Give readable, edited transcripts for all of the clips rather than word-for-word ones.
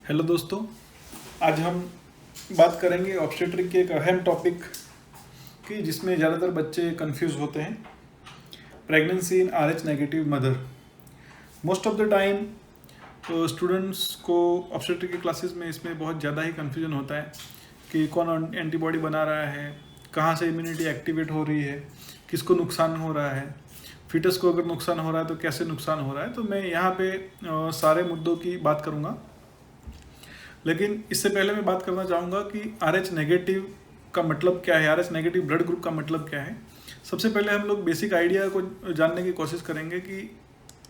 Hello दोस्तों, आज हम बात करेंगे ऑब्स्टेट्रिक के एक अहम टॉपिक की जिसमें ज़्यादातर बच्चे कंफ्यूज होते हैं। Pregnancy in RH negative mother. Most of the time students को ऑब्स्टेट्रिक की क्लासेस में इसमें बहुत ज़्यादा ही कंफ्यूजन होता है कि कौन एंटीबॉडी बना रहा है, कहाँ से इम्यूनिटी एक्टिवेट हो रही है, किसको नुकसान हो रहा है, फीटस को अगर नुकसान हो रहा है तो कैसे नुकसान हो रहा है। तो मैं यहाँ पे सारे मुद्दों की बात करूँगा, लेकिन इससे पहले मैं बात करना चाहूँगा कि RH नेगेटिव का मतलब क्या है, RH नेगेटिव ब्लड ग्रुप का मतलब क्या है। सबसे पहले हम लोग बेसिक आइडिया को जानने की कोशिश करेंगे कि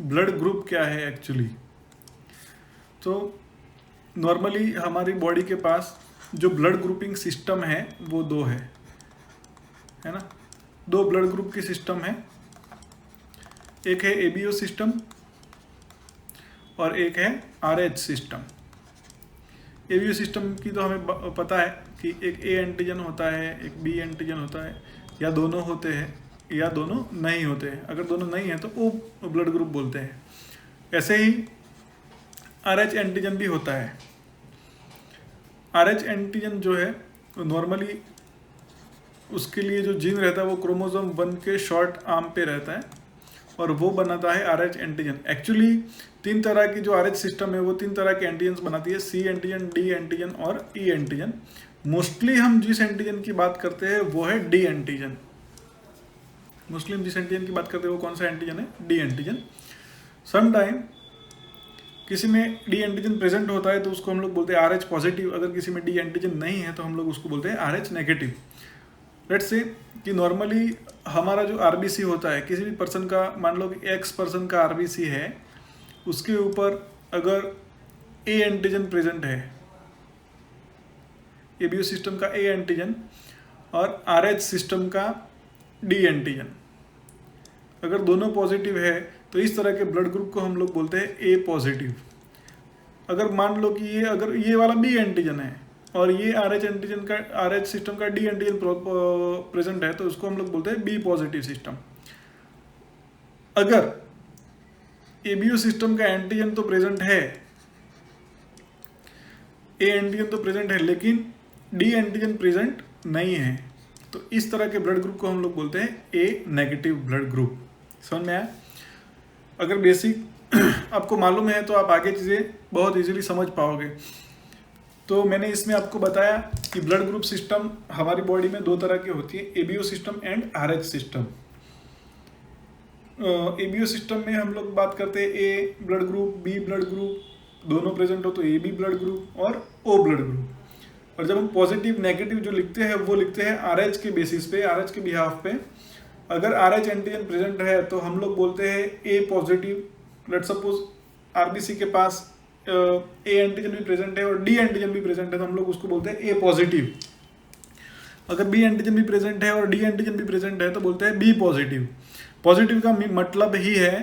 ब्लड ग्रुप क्या है एक्चुअली। तो नॉर्मली हमारी बॉडी के पास जो ब्लड ग्रुपिंग सिस्टम है वो दो है ना। दो ब्लड ग्रुप की सिस्टम है, एक है ABO सिस्टम और एक है RH सिस्टम। ABO सिस्टम की तो हमें पता है कि एक A एंटीजन होता है, एक B एंटीजन होता है, या दोनों होते हैं या दोनों नहीं होते हैं। अगर दोनों नहीं है तो O ब्लड ग्रुप बोलते हैं। ऐसे ही RH एंटीजन भी होता है। RH एंटीजन जो है नॉर्मली उसके लिए जो जीन रहता है वो क्रोमोसोम 1 के शॉर्ट आर्म पे रहता है और वो बनाता है RH एंटीजन। एक्चुअली 3 तरह की जो RH सिस्टम है वो 3 तरह के एंटीजन्स बनाती है, C एंटीजन, D एंटीजन और E एंटीजन। मोस्टली हम जिस एंटीजन की बात करते हैं वो है D एंटीजन। मोस्टली हम जिस एंटीजन की बात करते हैं वो कौन सा एंटीजन है? D antigen. सम टाइम किसी में D एंटीजन प्रेजेंट होता है तो उसको हम लोग बोलते हैं RH पॉजिटिव। अगर किसी में D एंटीजन नहीं है तो हम लोग उसको बोलते हैं RH नेगेटिव। लेट्स से कि नॉर्मली हमारा जो RBC होता है किसी भी पर्सन का, मान लो कि X पर्सन का RBC है, उसके ऊपर अगर A एंटीजन प्रेजेंट है, ABO सिस्टम का A एंटीजन और RH सिस्टम का D एंटीजन, अगर दोनों पॉजिटिव है तो इस तरह के ब्लड ग्रुप को हम लोग बोलते हैं A पॉजिटिव। अगर मान लो कि अगर ये वाला B एंटीजन है और ये RH एंटीजन का, RH सिस्टम का D एंटीजन प्रेजेंट है तो उसको हम लोग बोलते हैं B पॉजिटिव सिस्टम। अगर ABO सिस्टम का एंटीजन तो प्रेजेंट है, A एंटीजन तो प्रेजेंट है, लेकिन D एंटीजन प्रेजेंट नहीं है, तो इस तरह के ब्लड ग्रुप को हम लोग बोलते हैं A नेगेटिव ब्लड ग्रुप। समझ में आया? अगर बेसिक आपको मालूम है तो आप आगे चीज़ें बहुत इजीली समझ पाओगे। तो मैंने इसमें आपको बताया कि ब्लड ग्रुप सिस्टम हमारी बॉडी में 2 तरह की होती है, ABO system and RH system. ABO system में हम लोग बात करते हैं A blood group, B blood group, दोनों प्रेजेंट हो तो AB ब्लड ग्रुप और O ब्लड ग्रुप। और जब हम पॉजिटिव नेगेटिव जो लिखते हैं वो लिखते हैं RH के बेसिस पे, RH के बिहाफ पे। अगर RH एंटीजन प्रेजेंट है तो हम लोग बोलते हैं A positive. Let's suppose RBC के पास A एंटीजन भी प्रेजेंट है और D एंटीजन भी प्रेजेंट है तो हम लोग उसको बोलते हैं A पॉजिटिव। अगर B एंटीजन भी प्रेजेंट है और D एंटीजन भी प्रेजेंट है तो बोलते हैं B पॉजिटिव। पॉजिटिव का मतलब ही है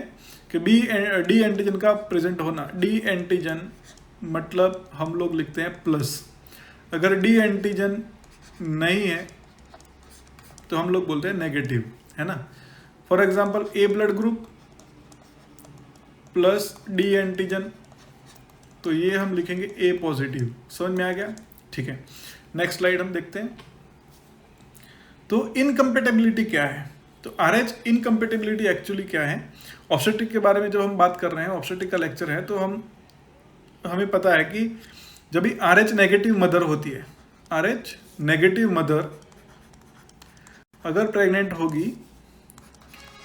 कि D एंटीजन का प्रेजेंट होना। D एंटीजन मतलब हम लोग लिखते हैं प्लस। अगर D एंटीजन नहीं है तो हम लोग बोलते हैं नेगेटिव, है ना। For example A blood group plus D antigen, तो ये हम लिखेंगे A पॉजिटिव। समझ में आ गया? ठीक है, नेक्स्ट स्लाइड हम देखते हैं। तो इनकम्पेटेबिलिटी क्या है? तो RH इनकम्पेटेबिलिटी एक्चुअली क्या है? ऑब्स्टेट्रिक के बारे में जब हम बात कर रहे हैं, ऑब्स्टेट्रिक का लेक्चर है, तो हमें पता है कि जब भी RH नेगेटिव मदर होती है, RH नेगेटिव मदर अगर प्रेग्नेंट होगी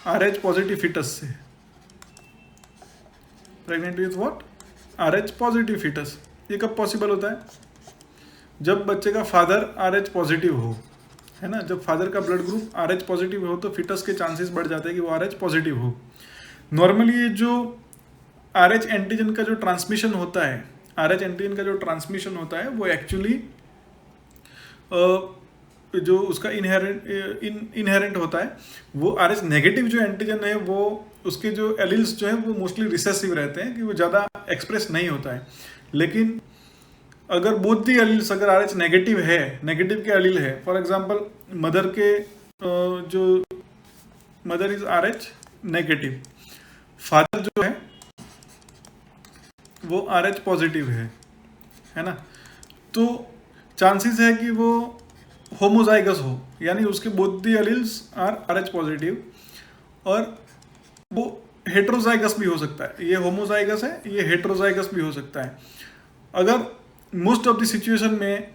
RH पॉजिटिव फीटस से, pregnant with what? RH positive foetus. ये कब पॉसिबल होता है? जब बच्चे का फादर RH पॉजिटिव हो, है ना। जब फादर का ब्लड ग्रुप RH पॉजिटिव हो तो फीटस के चांसेस बढ़ जाते हैं कि वो RH पॉजिटिव हो। नॉर्मली ये जो RH एंटीजन का जो ट्रांसमिशन होता है, RH एंटीजन का जो ट्रांसमिशन होता है वो एक्चुअली जो उसका इनहेरेंट होता है वो RH नेगेटिव जो एंटीजन है वो उसके जो एलील्स जो है वो मोस्टली रिसेसिव रहते हैं, कि वो ज़्यादा एक्सप्रेस नहीं होता है। लेकिन अगर बोथ दी एलील्स, अगर RH नेगेटिव है, नेगेटिव के एलील है, फॉर एग्जांपल मदर के जो mother is RH negative, father जो है वो RH पॉजिटिव है, है ना। तो चांसेस है कि वो होमोजाइगस हो, यानी उसके both the alleles are RH positive, और वो हेट्रोजाइगस भी हो सकता है। ये होमोजाइगस है, ये हेट्रोजाइगस भी हो सकता है। अगर मोस्ट ऑफ द सिचुएशन में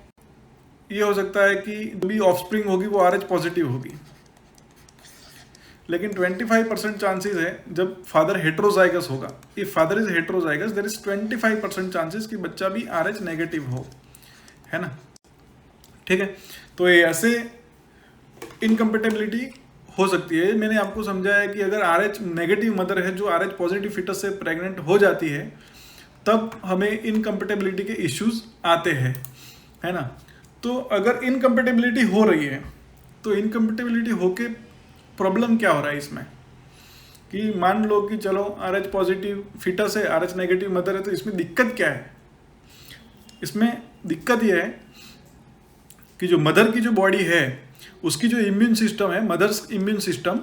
ये हो सकता है कि जो भी ऑफस्प्रिंग होगी वो RH पॉजिटिव होगी, लेकिन 25% चांसेस है जब फादर हेट्रोजाइगस होगा। If father is heterozygous there is 25% chances कि बच्चा भी RH नेगेटिव हो, है ना। ठीक है, तो ये ऐसे इनकम्पेटेबिलिटी हो सकती है। मैंने आपको समझाया कि अगर RH नेगेटिव मदर है जो RH पॉजिटिव फिटस से प्रेग्नेंट हो जाती है, तब हमें इनकम्पेटेबिलिटी के इश्यूज आते हैं, है ना। तो अगर इनकम्पेटेबिलिटी हो रही है, तो इनकम्पेटेबिलिटी होके प्रॉब्लम क्या हो रहा है इसमें, कि मान लो कि चलो RH पॉजिटिव फिटस है, RH नेगेटिव मदर है, तो इसमें दिक्कत क्या है। इसमें दिक्कत यह है कि जो मदर की जो बॉडी है, उसकी जो इम्यून सिस्टम है, मदर्स इम्यून सिस्टम,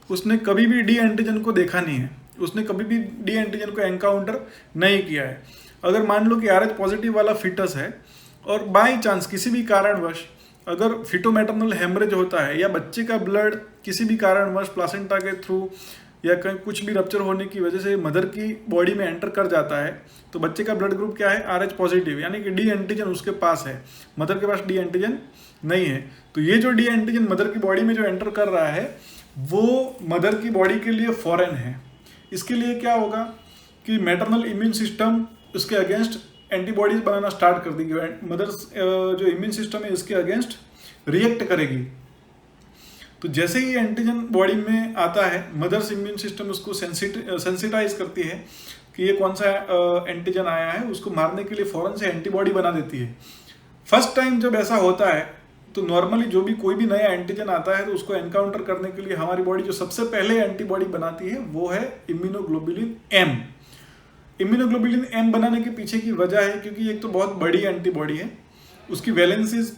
उसने कभी भी डी एंटीजन को देखा नहीं है, उसने कभी भी डी एंटीजन को एनकाउंटर नहीं किया है। अगर मान लो कि RH पॉजिटिव वाला फिटस है और बाय चांस किसी भी कारणवश अगर फिटोमैटरनल हेमरेज होता है, या बच्चे का ब्लड किसी भी कारणवश प्लासेंटा के थ्रू या कहीं कुछ भी रप्चर होने की वजह से मदर की बॉडी में एंटर कर जाता है, तो बच्चे का ब्लड ग्रुप क्या है, RH पॉजिटिव, यानी कि डी एंटीजन उसके पास है, मदर के पास डी एंटीजन नहीं है। तो ये जो डी एंटीजन मदर की बॉडी में जो एंटर कर रहा है, वो मदर की बॉडी के लिए फॉरेन है। इसके लिए क्या होगा कि मैटरनल इम्यून सिस्टम उसके अगेंस्ट एंटीबॉडीज बनाना स्टार्ट कर देगी। मदर्स जो इम्यून सिस्टम है इसके अगेंस्ट रिएक्ट करेगी। तो जैसे ही एंटीजन बॉडी में आता है, मदर्स इम्यून सिस्टम उसको सेंसिटाइज करती है कि ये कौन सा एंटीजन आया है, उसको मारने के लिए फौरन से एंटीबॉडी बना देती है। फर्स्ट टाइम जब ऐसा होता है, तो नॉर्मली जो भी कोई भी नया एंटीजन आता है, तो उसको एनकाउंटर करने के लिए हमारी बॉडी जो सबसे पहले एंटीबॉडी बनाती है वो है इम्यूनोग्लोबुलिन M। इम्यूनोग्लोबुलिन M बनाने के पीछे की वजह है क्योंकि एक तो बहुत बड़ी एंटीबॉडी है, उसकी वैलेंसीज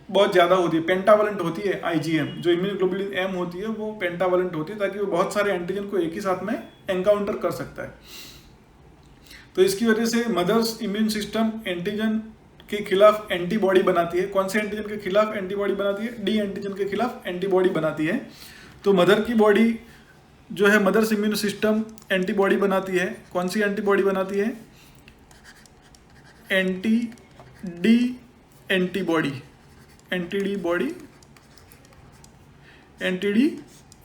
बहुत ज़्यादा होती है, पेंटावलेंट होती है। IgM जो इम्यूनोग्लोबुलिन M होती है वो पेंटावलेंट होती है, ताकि वो बहुत सारे एंटीजन को एक ही साथ में एनकाउंटर कर सकता है। तो इसकी वजह से मदर्स इम्यून सिस्टम एंटीजन के खिलाफ एंटीबॉडी बनाती है। कौन से एंटीजन के खिलाफ एंटीबॉडी बनाती है? डी एंटीजन के खिलाफ एंटीबॉडी बनाती है। तो मदर की बॉडी जो है, मदर्स इम्यून सिस्टम एंटीबॉडी बनाती है। कौन सी एंटीबॉडी बनाती है? Anti-D antibody, anti-D body, anti-D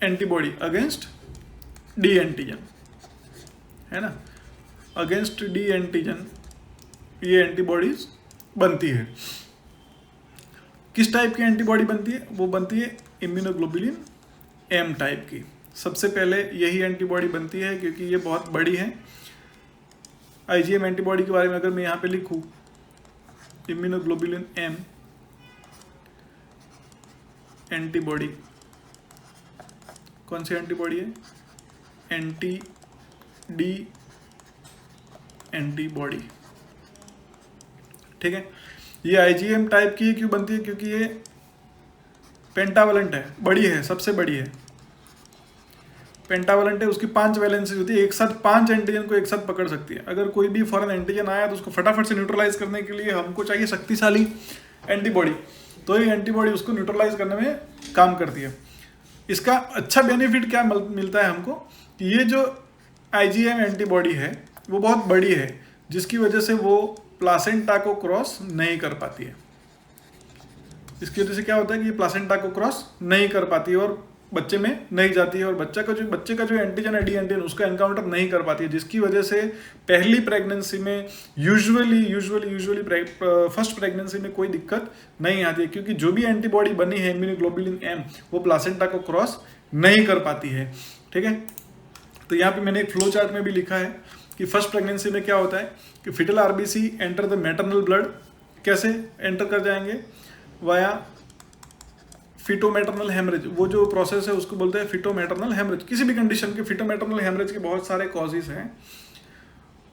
antibody against D antigen, है ना। अगेंस्ट डी एंटीजन ये एंटीबॉडीज बनती है। किस टाइप की एंटीबॉडी बनती है? वो बनती है इम्यूनोग्लोबुलिन M टाइप की। सबसे पहले यही एंटीबॉडी बनती है क्योंकि ये बहुत बड़ी है। IgM एंटीबॉडी के बारे में अगर मैं यहाँ पे लिखूँ, इम्यूनोग्लोबुलिन M एंटीबॉडी, कौन सी एंटीबॉडी है? एंटी-डी एंटीबॉडी, ठीक है। ये IgM टाइप की क्यों बनती है? क्योंकि ये पेंटावलेंट है, बड़ी है, सबसे बड़ी है, पेंटावलेंट है। उसकी 5 वैलेंसी होती है, एक साथ 5 एंटीजन को एक साथ पकड़ सकती है। अगर कोई भी फॉरेन एंटीजन आया तो उसको फटाफट से न्यूट्रलाइज करने के लिए हमको चाहिए शक्तिशाली एंटीबॉडी, तो ये एंटीबॉडी उसको न्यूट्रलाइज करने में काम करती है। इसका अच्छा बेनिफिट क्या मिलता है हमको कि ये जो IgM एंटीबॉडी है वो बहुत बड़ी है, जिसकी वजह से वो प्लासेंटा को क्रॉस नहीं कर पाती है। इसकी वजह से क्या होता है कि ये प्लासेंटा को क्रॉस नहीं कर पाती है और बच्चे में नहीं जाती है, और बच्चे का जो एंटीजन है, डी एंटीजन, उसका एनकाउंटर नहीं कर पाती है, जिसकी वजह से पहली प्रेगनेंसी में यूजुअली फर्स्ट प्रेगनेंसी में कोई दिक्कत नहीं आती है, क्योंकि जो भी एंटीबॉडी बनी है इम्यूनोग्लोबुलिन M वो प्लासेंटा को क्रॉस नहीं कर पाती है, ठीक है। तो यहाँ पे मैंने एक फ्लो चार्ट में भी लिखा है कि फर्स्ट प्रेगनेंसी में क्या होता है कि foetal RBC enter the maternal blood. कैसे एंटर कर जाएंगे? Via foetomaternal haemorrhage. वो जो प्रोसेस है उसको बोलते हैं फिटोमैटरनल हेमरेज। किसी भी कंडीशन के फिटोमैटरनल हेमरेज के बहुत सारे कॉजेज हैं,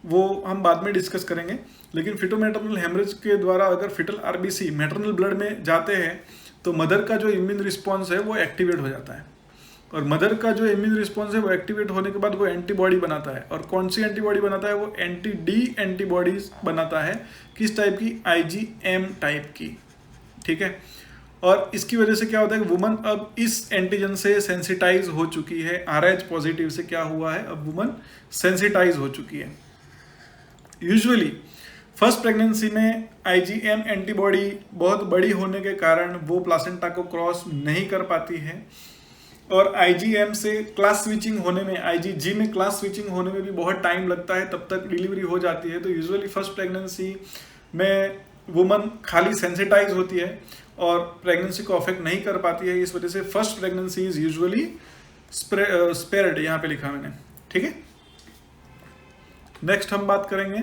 वो हम बाद में डिस्कस करेंगे। लेकिन फिटोमैटरनल हेमरेज के द्वारा अगर फिटल RBC मैटरनल ब्लड में जाते हैं तो मदर का जो इम्यून रिस्पॉन्स है वो एक्टिवेट हो जाता है। और मदर का जो इम्यून रिस्पॉन्स है वो एक्टिवेट होने के बाद वो एंटीबॉडी बनाता है। और कौन सी एंटीबॉडी बनाता है? वो एंटी डी एंटीबॉडीज बनाता है। किस टाइप की? IgM टाइप की। ठीक है। और इसकी वजह से क्या होता है कि वुमन अब इस एंटीजन से सेंसिटाइज हो चुकी है। RH पॉजिटिव से क्या हुआ है? अब वुमन सेंसिटाइज हो चुकी है। यूजुअली फर्स्ट प्रेगनेंसी में IgM एंटीबॉडी बहुत बड़ी होने के कारण वो प्लासेंटा को क्रॉस नहीं कर पाती है। और IgM से क्लास स्विचिंग होने में, IgG में क्लास स्विचिंग होने में भी बहुत टाइम लगता है, तब तक डिलीवरी हो जाती है। तो यूजुअली फर्स्ट प्रेगनेंसी में वुमन खाली सेंसिटाइज होती है और प्रेगनेंसी को अफेक्ट नहीं कर पाती है। इस वजह से first pregnancy is usually spared, यहाँ पे लिखा मैंने। ठीक है। नेक्स्ट हम बात करेंगे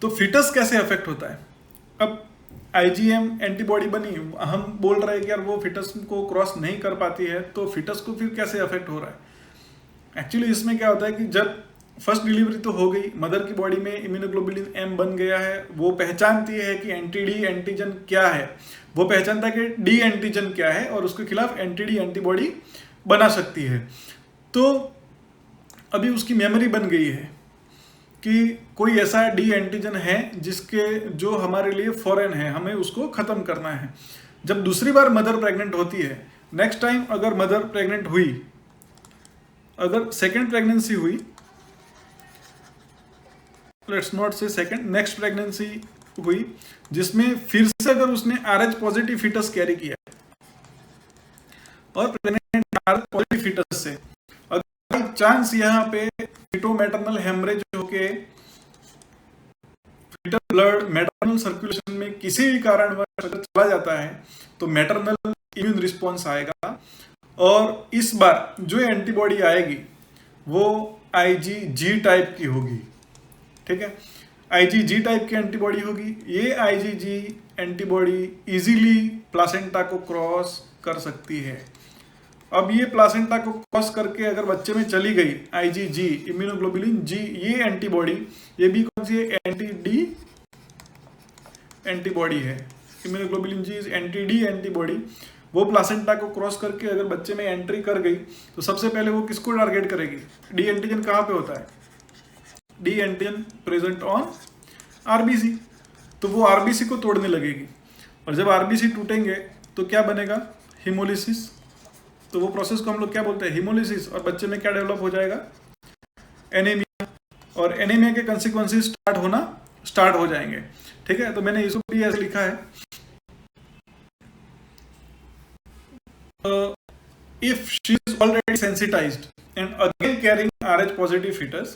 तो फिटस कैसे अफेक्ट होता है। अब IgM एंटीबॉडी बनी, हम बोल रहे हैं कि यार वो फिटस को क्रॉस नहीं कर पाती है, तो फिटस को फिर कैसे अफेक्ट हो रहा है? एक्चुअली इसमें क्या होता है कि जब फर्स्ट डिलीवरी तो हो गई, मदर की बॉडी में इम्यूनोग्लोबुलिन M बन गया है, वो पहचानती है कि एंटी-D एंटीजन क्या है, वो पहचानता है कि D एंटीजन क्या है और उसके खिलाफ एंटी-D एंटीबॉडी बना सकती है। तो अभी उसकी मेमोरी बन गई है कि कोई ऐसा D एंटीजन है जिसके जो हमारे लिए फॉरेन है, हमें उसको खत्म करना है। जब दूसरी बार मदर प्रेग्नेंट होती है, नेक्स्ट टाइम अगर मदर प्रेग्नेंट हुई, अगर सेकेंड प्रेगनेंसी हुई, लेट्स नॉट से सेकेंड, नेक्स्ट प्रेगनेंसी हुई जिसमें फिर से अगर उसने RH पॉजिटिव फिटस कैरी किया और प्रेग्नेंट RH पॉजिटिव फिटस से अगर चांस यहाँ पे फिटोमैटरनल हेमरेज होके फिटल ब्लड मैटरनल सर्कुलेशन में किसी भी कारणवश अगर चला जाता है तो मैटरनल इम्यून रिस्पॉन्स आएगा और इस बार जो एंटीबॉडी आएगी वो IgG टाइप की होगी। ठीक है। IgG टाइप की एंटीबॉडी होगी। ये IgG एंटीबॉडी इजीली प्लासेंटा को क्रॉस कर सकती है। अब ये प्लासेंटा को क्रॉस करके अगर बच्चे में चली गई IgG इम्यूनोग्लोबुलिन G, ये एंटीबॉडी, ये भी कौन सी है? एंटी-D एंटीबॉडी है। Immunoglobulin G is anti D antibody. वो प्लासेंटा को क्रॉस करके अगर बच्चे में एंट्री कर गई तो सबसे पहले वो किसको टारगेट करेगी? D एंटीजन कहाँ पे होता है? D antigen present on RBC। तो वो RBC को तोड़ने लगेगी और जब RBC टूटेंगे तो क्या बनेगा? हिमोलिसिस। तो वो प्रोसेस को हम लोग क्या बोलते हैं? हिमोलिसिस। और बच्चे में क्या डेवलप हो जाएगा? एनीमिया। और एनीमिया के कंसिक्वेंसेस स्टार्ट हो जाएंगे। ठीक है। तो मैंने इसको भी ऐसे लिखा है, if she is already sensitized and again carrying RH positive fetus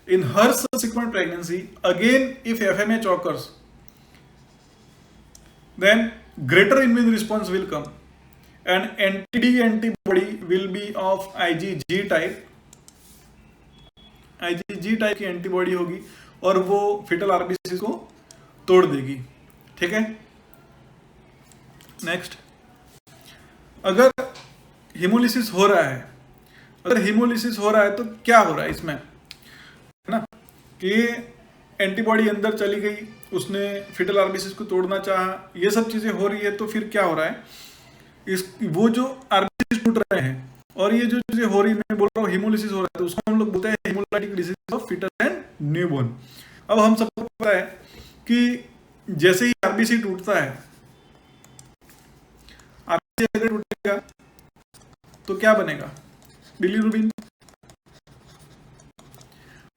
in her subsequent pregnancy, again if FMH occurs, then greater immune response will come and anti-D antibody will be of IgG type। IgG type की antibody होगी और वो foetal RBC को तोड़ देगी। ठीक है। Next, अगर हिमोलिसिस हो रहा है, तो क्या हो रहा है इसमें, है ना, कि एंटीबॉडी अंदर चली गई, उसने फिटल RBC को तोड़ना चाहा, ये सब चीजें हो रही है। तो फिर क्या हो रहा है, वो जो RBC टूट रहे हैं और ये जो चीजें हो रही है, मैं बोल रहा हूँ हिमोलिसिस हो रहा है, तो उसको हम लोग बोलते हैं hemolytic disease of fetus and newborn. अब हम सबको पता है कि जैसे ही RBC टूटता है, RBC अगर टूटेगा तो क्या बनेगा? बिलीरुबिन।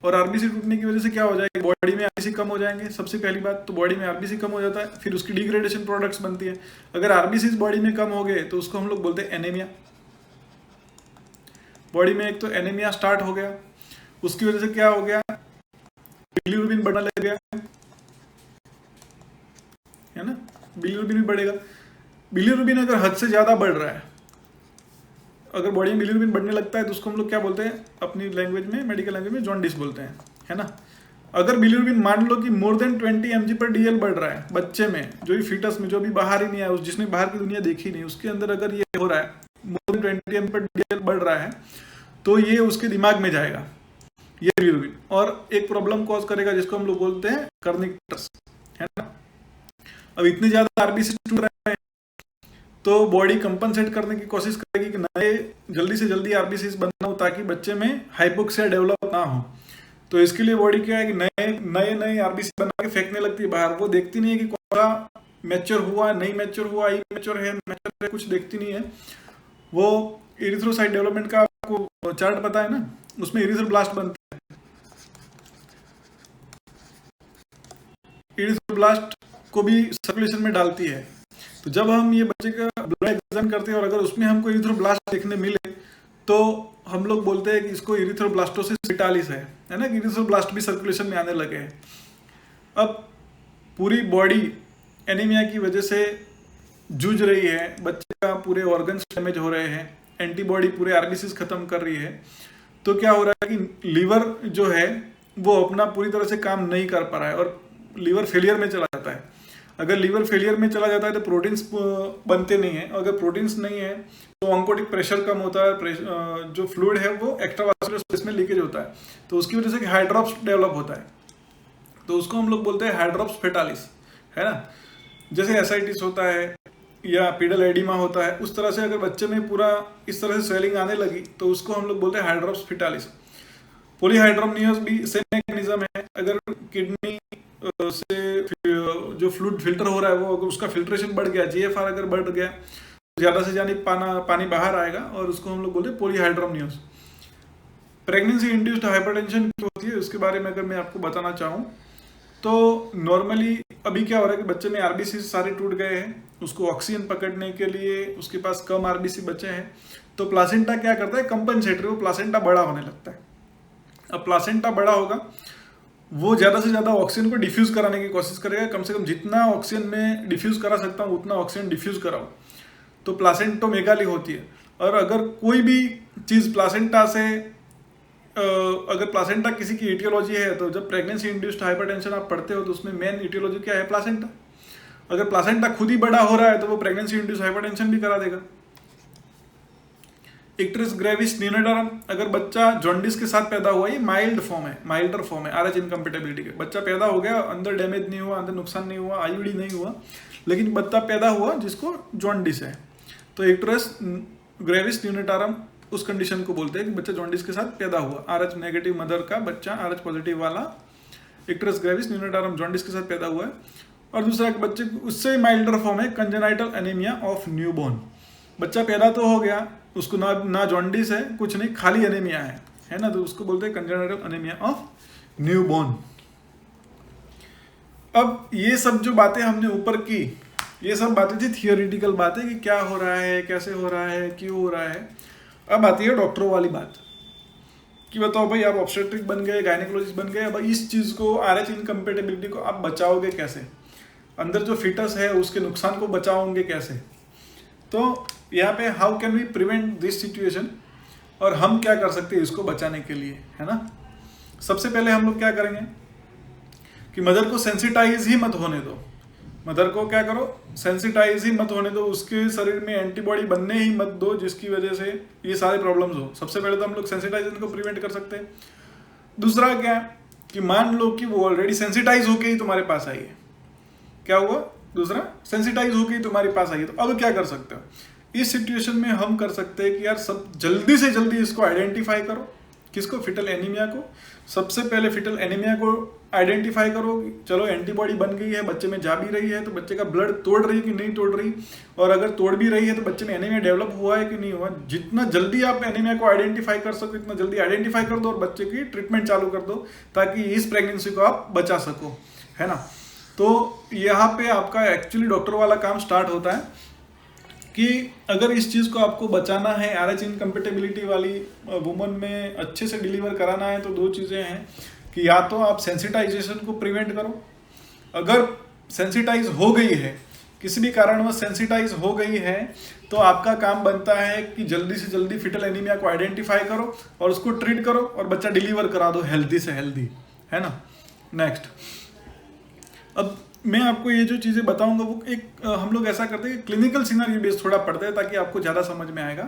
और RBC टूटने की वजह से क्या हो जाएगा? बॉडी में RBC कम हो जाएंगे। सबसे पहली बात तो बॉडी में RBC कम हो जाता है, फिर उसकी डिग्रेडेशन प्रोडक्ट्स बनती है। अगर RBC बॉडी में कम हो गए तो उसको हम लोग बोलते हैं एनीमिया। बॉडी में एक तो एनीमिया स्टार्ट हो गया, उसकी वजह से क्या हो गया? बिलीरुबिन बढ़ने लग गया, है ना, बिलीरुबिन भी बढ़ेगा। बिलीरुबिन अगर हद से ज्यादा बढ़ रहा है, अगर बॉडी में बिलीरुबिन बढ़ने लगता है तो उसको हम लोग क्या बोलते हैं? अपनी लैंग्वेज में, मेडिकल लैंग्वेज में जॉन्डिस बोलते हैं, है ना। अगर बिलीरुबिन मान लो कि मोर देन 20 mg/dl बढ़ रहा है बच्चे में, जो भी फिटस में, जो भी बाहर ही नहीं आया, जिसने बाहर की दुनिया देखी नहीं, उसके अंदर अगर ये हो रहा है, मोर देन 20 mg/dl बढ़ रहा है, तो ये उसके दिमाग में जाएगा ये बिलीरुबिन, और एक प्रॉब्लम कॉज करेगा जिसको हम लोग बोलते हैं कर्निकटस, है ना। अब इतने ज्यादा RBC टूट रहे हैं तो बॉडी कंपनसेट करने की कोशिश करेगी कि नए जल्दी से जल्दी आरबीसीज बनना हो, ताकि बच्चे में हाइपोक्सिया डेवलप ना हो। तो इसके लिए बॉडी क्या है कि नए नए नए आरबीसी बना के फेंकने लगती है बाहर। वो देखती नहीं है कि कौन सा मैच्योर हुआ, नहीं मैच्योर हुआ, मैच्योर है, मैच्योर है, कुछ देखती नहीं है। वो इरिथ्रोसाइट डेवलपमेंट का आपको चार्ट पता है ना, उसमें इरिथ्रोब्लास्ट बनते हैं। इरिथ्रोब्लास्ट को भी सर्कुलेशन में डालती है। तो जब हम ये बच्चे का ब्लड एग्जाम करते हैं और अगर उसमें हमको इरिथ्रोब्लास्ट देखने मिले तो हम लोग बोलते हैं कि इसको इरिथ्रोब्लास्टोसिस फेटालिस है ना, कि इरिथ्रोब्लास्ट भी सर्कुलेशन में आने लगे हैं। अब पूरी बॉडी एनीमिया की वजह से जूझ रही है, बच्चे का पूरे ऑर्गन्स डैमेज हो रहे हैं, एंटीबॉडी पूरे आरबीसीज खत्म कर रही है। तो क्या हो रहा है कि लीवर जो है वो अपना पूरी तरह से काम नहीं कर पा रहा है और लीवर फेलियर में चला जाता है। अगर लीवर फेलियर में चला जाता है तो प्रोटीन्स बनते नहीं है, अगर प्रोटीन्स नहीं है तो ऑन्कोटिक प्रेशर कम होता है, जो फ्लूइड है वो एक्स्ट्रावास्कुलर स्पेस में लीकेज होता है, तो उसकी वजह से हाइड्रोप्स डेवलप होता है। तो उसको हम लोग बोलते हैं हाइड्रोप्स फेटालिस, है ना। जैसे एसाइटिस होता है या पीडल एडिमा होता है, उस तरह से अगर बच्चे में पूरा इस तरह से स्वेलिंग आने लगी तो उसको हम लोग बोलते हैं हाइड्रोप्स फेटालिस। पॉलीहाइड्रोमनियस भी सेम मैकेनिज्म है। अगर किडनी से जो फ्लूइड फिल्टर हो रहा है वो अगर उसका फिल्ट्रेशन बढ़ गया, जीएफआर अगर बढ़ गया, ज्यादा से ज्यादा पानी बाहर आएगा और उसको हम लोग बोलते हैं पॉलीहाइड्रोमनियस। प्रेगनेंसी इंड्यूस्ड हाइपरटेंशन क्या होती है उसके बारे में अगर मैं आपको बताना चाहूँ तो नॉर्मली अभी क्या हो रहा है कि बच्चे में आरबीसी सारे टूट गए हैं, उसको ऑक्सीजन पकड़ने के लिए उसके पास कम आरबीसी बचे हैं, तो प्लासेंटा क्या करता है, कंपनसेटरी, वो प्लासेंटा बड़ा होने लगता है। अब प्लासेंटा बड़ा होगा, वो ज़्यादा से ज़्यादा ऑक्सीजन को डिफ्यूज कराने की कोशिश करेगा, कम से कम जितना ऑक्सीजन में डिफ्यूज करा सकता हूँ उतना ऑक्सीजन डिफ्यूज कराओ। तो प्लासेंटोमेगाली होती है। और अगर कोई भी चीज़ प्लासेंटा से अगर प्लासेंटा किसी की इटियोलॉजी है तो जब प्रेगनेंसी इंड्यूस्ड हाइपरटेंशन आप पढ़ते हो तो उसमें मेन इटियोलॉजी क्या है, प्लासेंटा। अगर प्लासेंटा खुद ही बड़ा हो रहा है तो वो प्रेगनेंसी इंड्यूस्ड हाइपरटेंशन भी करा देगा। इक्टेरिस ग्रेविस नियोनेटारम, अगर बच्चा जॉन्डिस के साथ पैदा हुआ, ये माइल्डर फॉर्म है आरएच इनकम्पेटेबिलिटी के। बच्चा पैदा हो गया, अंदर डैमेज नहीं हुआ, अंदर नुकसान नहीं हुआ, आईयूडी नहीं हुआ, लेकिन बच्चा पैदा हुआ जिसको जॉन्डिस है, तो इक्टेरिस ग्रेविस नियोनेटारम उस कंडीशन को बोलते हैं कि बच्चा जॉन्डिस के साथ पैदा हुआ। आरएच नेगेटिव मदर का बच्चा आरएच पॉजिटिव वाला इक्टेरिस ग्रेविस नियोनेटारम जॉन्डिस के साथ पैदा हुआ है। और दूसरा एक बच्चे उससे माइल्डर फॉर्म है कंजेनाइटल एनीमिया ऑफ न्यूबॉर्न। बच्चा पैदा तो हो गया, उसको ना जॉन्डिस है, कुछ नहीं, खाली एनीमिया है ना, तो उसको बोलते हैं कंजेनाइटल एनीमिया ऑफ न्यूबॉर्न। अब ये सब जो बातें हमने ऊपर की, ये सब बातें थी थियोरिटिकल बातें कि क्या हो रहा है, कैसे हो रहा है, क्यों हो रहा है। अब आती है डॉक्टरों वाली बात कि बताओ भाई, आप ऑब्स्टेट्रिक बन गए, गायनेकोलॉजिस्ट बन गए, अब इस चीज़ को आरएच इनकम्पेटेबिलिटी को आप बचाओगे कैसे, अंदर जो फिटस है उसके नुकसान को बचाओगे कैसे। तो यहाँ पे how can we prevent this situation, और हम क्या कर सकते हैं इसको बचाने के लिए, है ना। सबसे पहले हम लोग क्या करेंगे कि मदर को सेंसिटाइज ही मत होने दो। मदर को क्या करो, सेंसिटाइज ही मत होने दो, उसके शरीर में एंटीबॉडी बनने ही मत दो जिसकी वजह से ये सारे प्रॉब्लम्स हो। सबसे पहले तो हम लोग सेंसिटाइजेशन को प्रिवेंट कर सकते हैं। दूसरा क्या कि मान लो कि वो ऑलरेडी सेंसिटाइज होके ही तुम्हारे पास आई है, क्या हुआ, दूसरा सेंसिटाइज होके ही तुम्हारे पास आई है, तो अब क्या कर सकते हो इस सिचुएशन में। हम कर सकते हैं कि यार सब जल्दी से जल्दी इसको आइडेंटिफाई करो, किसको, फिटल एनीमिया को। सबसे पहले फिटल एनीमिया को आइडेंटिफाई करो, चलो एंटीबॉडी बन गई है, बच्चे में जा भी रही है, तो बच्चे का ब्लड तोड़ रही है कि नहीं तोड़ रही, और अगर तोड़ भी रही है तो बच्चे में एनीमिया डेवलप हुआ है कि नहीं हुआ। जितना जल्दी आप एनीमिया को आइडेंटिफाई कर सको इतना जल्दी आइडेंटिफाई कर दो और बच्चे की ट्रीटमेंट चालू कर दो, ताकि इस प्रेगनेंसी को आप बचा सको, है ना। तो यहाँ पे आपका एक्चुअली डॉक्टर वाला काम स्टार्ट होता है कि अगर इस चीज़ को आपको बचाना है, आरएच इनकम्पेटेबिलिटी वाली वुमन में अच्छे से डिलीवर कराना है, तो दो चीज़ें हैं कि या तो आप सेंसिटाइजेशन को प्रिवेंट करो। अगर सेंसिटाइज हो गई है, किसी भी कारणवश सेंसिटाइज हो गई है, तो आपका काम बनता है कि जल्दी से जल्दी फिटल एनीमिया को आइडेंटिफाई करो और उसको ट्रीट करो और बच्चा डिलीवर करा दो हेल्दी से हेल्दी, है ना। नेक्स्ट, अब मैं आपको ये जो चीज़ें बताऊंगा वो एक हम लोग ऐसा करते हैं कि क्लिनिकल सिनेरियो बेस थोड़ा पढ़ते हैं ताकि आपको ज़्यादा समझ में आएगा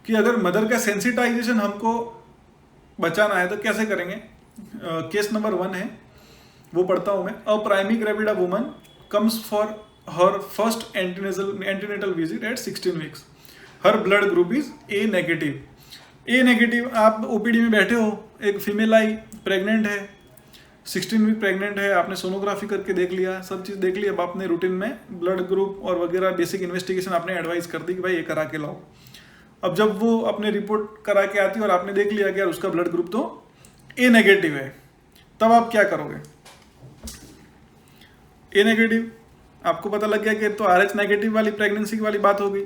कि अगर मदर का सेंसिटाइजेशन हमको बचाना है तो कैसे करेंगे। केस नंबर 1 है, वो पढ़ता हूँ मैं। A primigravida woman comes for her first antenatal visit at 16 weeks. Her blood group is A negative. A negative, आप ओपीडी में बैठे हो, एक फीमेल आई, प्रेग्नेंट है, 16 वीक प्रेग्नेंट है, आपने सोनोग्राफी करके देख लिया, सब चीज़ देख ली, अब आपने रूटीन में ब्लड ग्रुप और वगैरह बेसिक इन्वेस्टिगेशन आपने एडवाइस कर दी कि भाई ये करा के लाओ। अब जब वो अपने रिपोर्ट करा के आती है और आपने देख लिया कि यार उसका ब्लड ग्रुप तो ए नेगेटिव है, तब आप क्या करोगे? ए नेगेटिव, आपको पता लग गया कि तो RH नेगेटिव वाली प्रेगनेंसी वाली बात हो गई।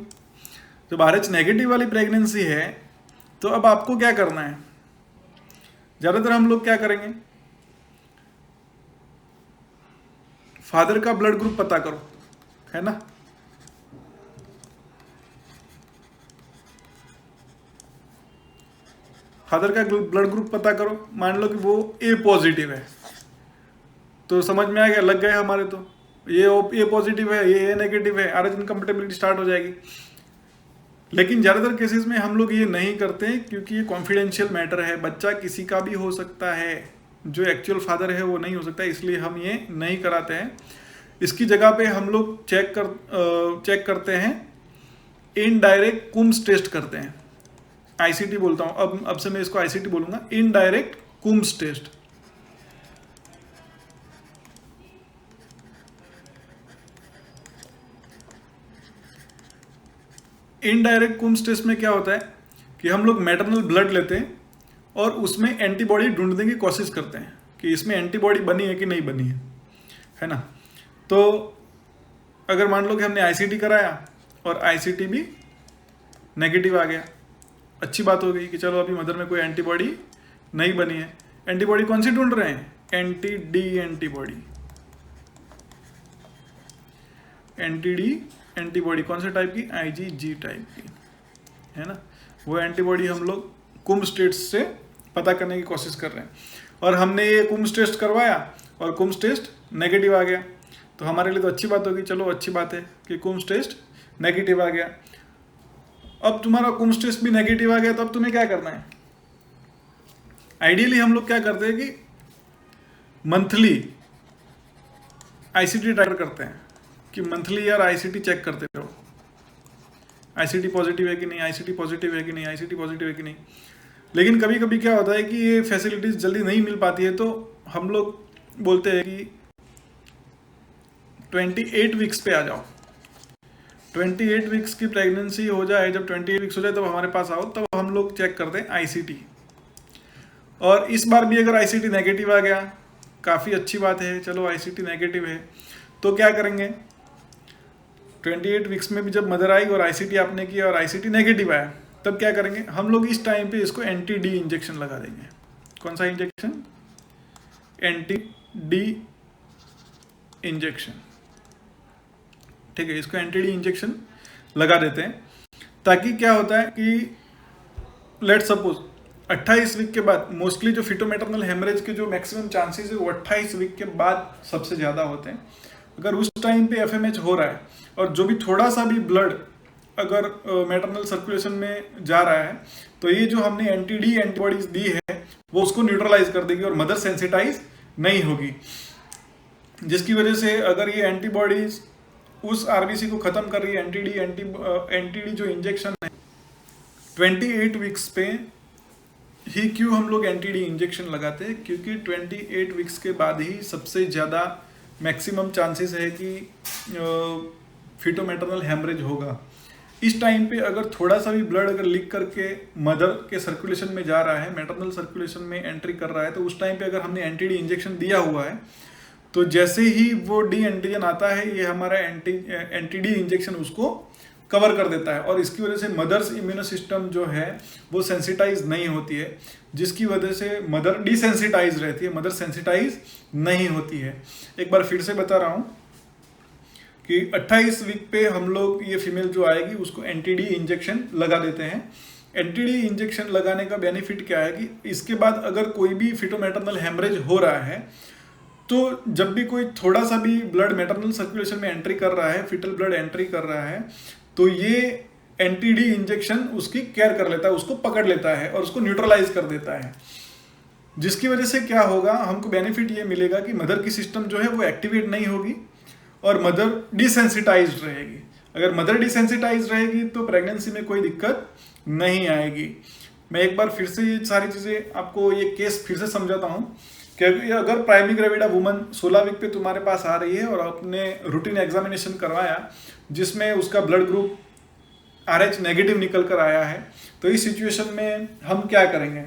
जब RH नेगेटिव वाली प्रेगनेंसी है तो अब आपको क्या करना है? ज़्यादातर हम लोग क्या करेंगे, फादर का ब्लड ग्रुप पता करो, है ना। फादर का ब्लड ग्रुप पता करो, मान लो कि वो ए पॉजिटिव है, तो समझ में आ गया, लग गए हमारे, तो ये ए पॉजिटिव है, ये ए नेगेटिव है, RH इनकम्पेटेबिलिटी स्टार्ट हो जाएगी। लेकिन ज़्यादातर केसेस में हम लोग ये नहीं करते क्योंकि ये कॉन्फिडेंशियल मैटर है, बच्चा किसी का भी हो सकता है, जो एक्चुअल फादर है वो नहीं हो सकता, इसलिए हम ये नहीं कराते हैं। इसकी जगह पे हम लोग चेक करते हैं, इनडायरेक्ट कुम्स टेस्ट करते हैं, ICT बोलता हूँ, अब से मैं इसको ICT बोलूँगा, इनडायरेक्ट कुम्स टेस्ट। इनडायरेक्ट कुम्स टेस्ट में क्या होता है कि हम लोग मैटरनल ब्लड लेते हैं और उसमें एंटीबॉडी ढूंढने की कोशिश करते हैं कि इसमें एंटीबॉडी बनी है कि नहीं बनी है ना। तो अगर मान लो कि हमने ICT कराया और ICT भी नेगेटिव आ गया, अच्छी बात हो गई कि चलो अभी मदर में कोई एंटीबॉडी नहीं बनी है। एंटीबॉडी कौन सी ढूंढ रहे हैं? एंटी-D एंटीबॉडी। एंटी-D एंटीबॉडी कौन से टाइप की? IgG टाइप की, है ना। वो एंटीबॉडी हम लोग कुम्स टेस्ट से पता करने की कोशिश कर रहे हैं, और हमने ये कुम्स टेस्ट करवाया और कुम्स टेस्ट नेगेटिव आ गया, तो हमारे लिए तो अच्छी बात होगी, चलो अच्छी बात है कि कुम्स टेस्ट नेगेटिव आ गया। अब तुम्हारा कुम्स टेस्ट भी नेगेटिव आ गया, तो अब तुम्हें क्या करना है? आइडियली हम लोग क्या करते हैं कि मंथली ICT ट्राई करते हैं कि मंथली यार ICT चेक करते रहो, ICT पॉजिटिव है कि नहीं, ICT पॉजिटिव है कि नहीं, ICT पॉजिटिव है कि नहीं। लेकिन कभी कभी क्या होता है कि ये फैसिलिटीज जल्दी नहीं मिल पाती है, तो हम लोग बोलते हैं कि 28 वीक्स पे आ जाओ, 28 वीक्स की प्रेगनेंसी हो जाए, जब 28 वीक्स हो जाए तब हमारे पास आओ, तब हम लोग चेक करते हैं ICT। और इस बार भी अगर ICT नेगेटिव आ गया, काफ़ी अच्छी बात है, चलो ICT नेगेटिव है, तो क्या करेंगे? 28 वीक्स में भी जब मदर आई और ICT आपने किया और ICT नेगेटिव आया, तब क्या करेंगे? हम लोग इस टाइम पे इसको एंटी-D इंजेक्शन लगा देंगे। कौन सा इंजेक्शन? एंटी-D इंजेक्शन, ठीक है, इसको एंटी-D इंजेक्शन लगा देते हैं, ताकि क्या होता है कि लेट सपोज 28 वीक के बाद, मोस्टली जो फिटोमेटर्नल हेमरेज के जो मैक्सिमम चांसेस है वो 28 वीक के बाद सबसे ज़्यादा होते हैं। अगर उस टाइम पे FMH हो रहा है और जो भी थोड़ा सा भी ब्लड अगर मैटरनल सर्कुलेशन में जा रहा है, तो ये जो हमने एंटी-D एंटीबॉडीज दी है वो उसको न्यूट्रलाइज कर देगी और मदर सेंसिटाइज नहीं होगी, जिसकी वजह से अगर ये एंटीबॉडीज उस RBC को खत्म कर रही है, एंटी-D जो इंजेक्शन है 28 वीक्स पे ही क्यों हम लोग एंटी-D इंजेक्शन लगाते हैं? क्योंकि 28 वीक्स के बाद ही सबसे ज़्यादा मैक्सिमम चांसेस है कि फिटोमेटर्नल हेमरेज होगा। इस टाइम पे अगर थोड़ा सा भी ब्लड अगर लीक करके मदर के सर्कुलेशन में जा रहा है, मैटरनल सर्कुलेशन में एंट्री कर रहा है, तो उस टाइम पे अगर हमने एंटी-D इंजेक्शन दिया हुआ है, तो जैसे ही वो D एंटीजन आता है, ये हमारा एंटी-D इंजेक्शन उसको कवर कर देता है, और इसकी वजह से मदर्स इम्यूनो सिस्टम जो है वो सेंसिटाइज नहीं होती है, जिसकी वजह से मदर डिसेंसिटाइज रहती है, मदर सेंसिटाइज नहीं होती है। एक बार फिर से बता रहा हूँ कि 28 वीक पे हम लोग ये फीमेल जो आएगी उसको एंटी-D इंजेक्शन लगा देते हैं। एंटी-D इंजेक्शन लगाने का बेनिफिट क्या है कि इसके बाद अगर कोई भी फिटोमेटर्नल हेमरेज हो रहा है, तो जब भी कोई थोड़ा सा भी ब्लड मैटरनल सर्कुलेशन में एंट्री कर रहा है, फिटल ब्लड एंट्री कर रहा है, तो ये एंटी-D इंजेक्शन उसकी केयर कर लेता है, उसको पकड़ लेता है और उसको न्यूट्रलाइज कर देता है, जिसकी वजह से क्या होगा, हमको बेनिफिट ये मिलेगा कि मदर की सिस्टम जो है वो एक्टिवेट नहीं होगी और मदर डिसेंसिटाइज्ड रहेगी। अगर मदर डिसेंसिटाइज्ड रहेगी तो प्रेगनेंसी में कोई दिक्कत नहीं आएगी। मैं एक बार फिर से ये सारी चीज़ें आपको ये केस फिर से समझाता हूँ कि अगर प्राइमरी ग्रेविडा वुमन 16 वीक पे तुम्हारे पास आ रही है और आपने रूटीन एग्जामिनेशन करवाया जिसमें उसका ब्लड ग्रुप RH नेगेटिव निकल कर आया है, तो इस सिचुएशन में हम क्या करेंगे?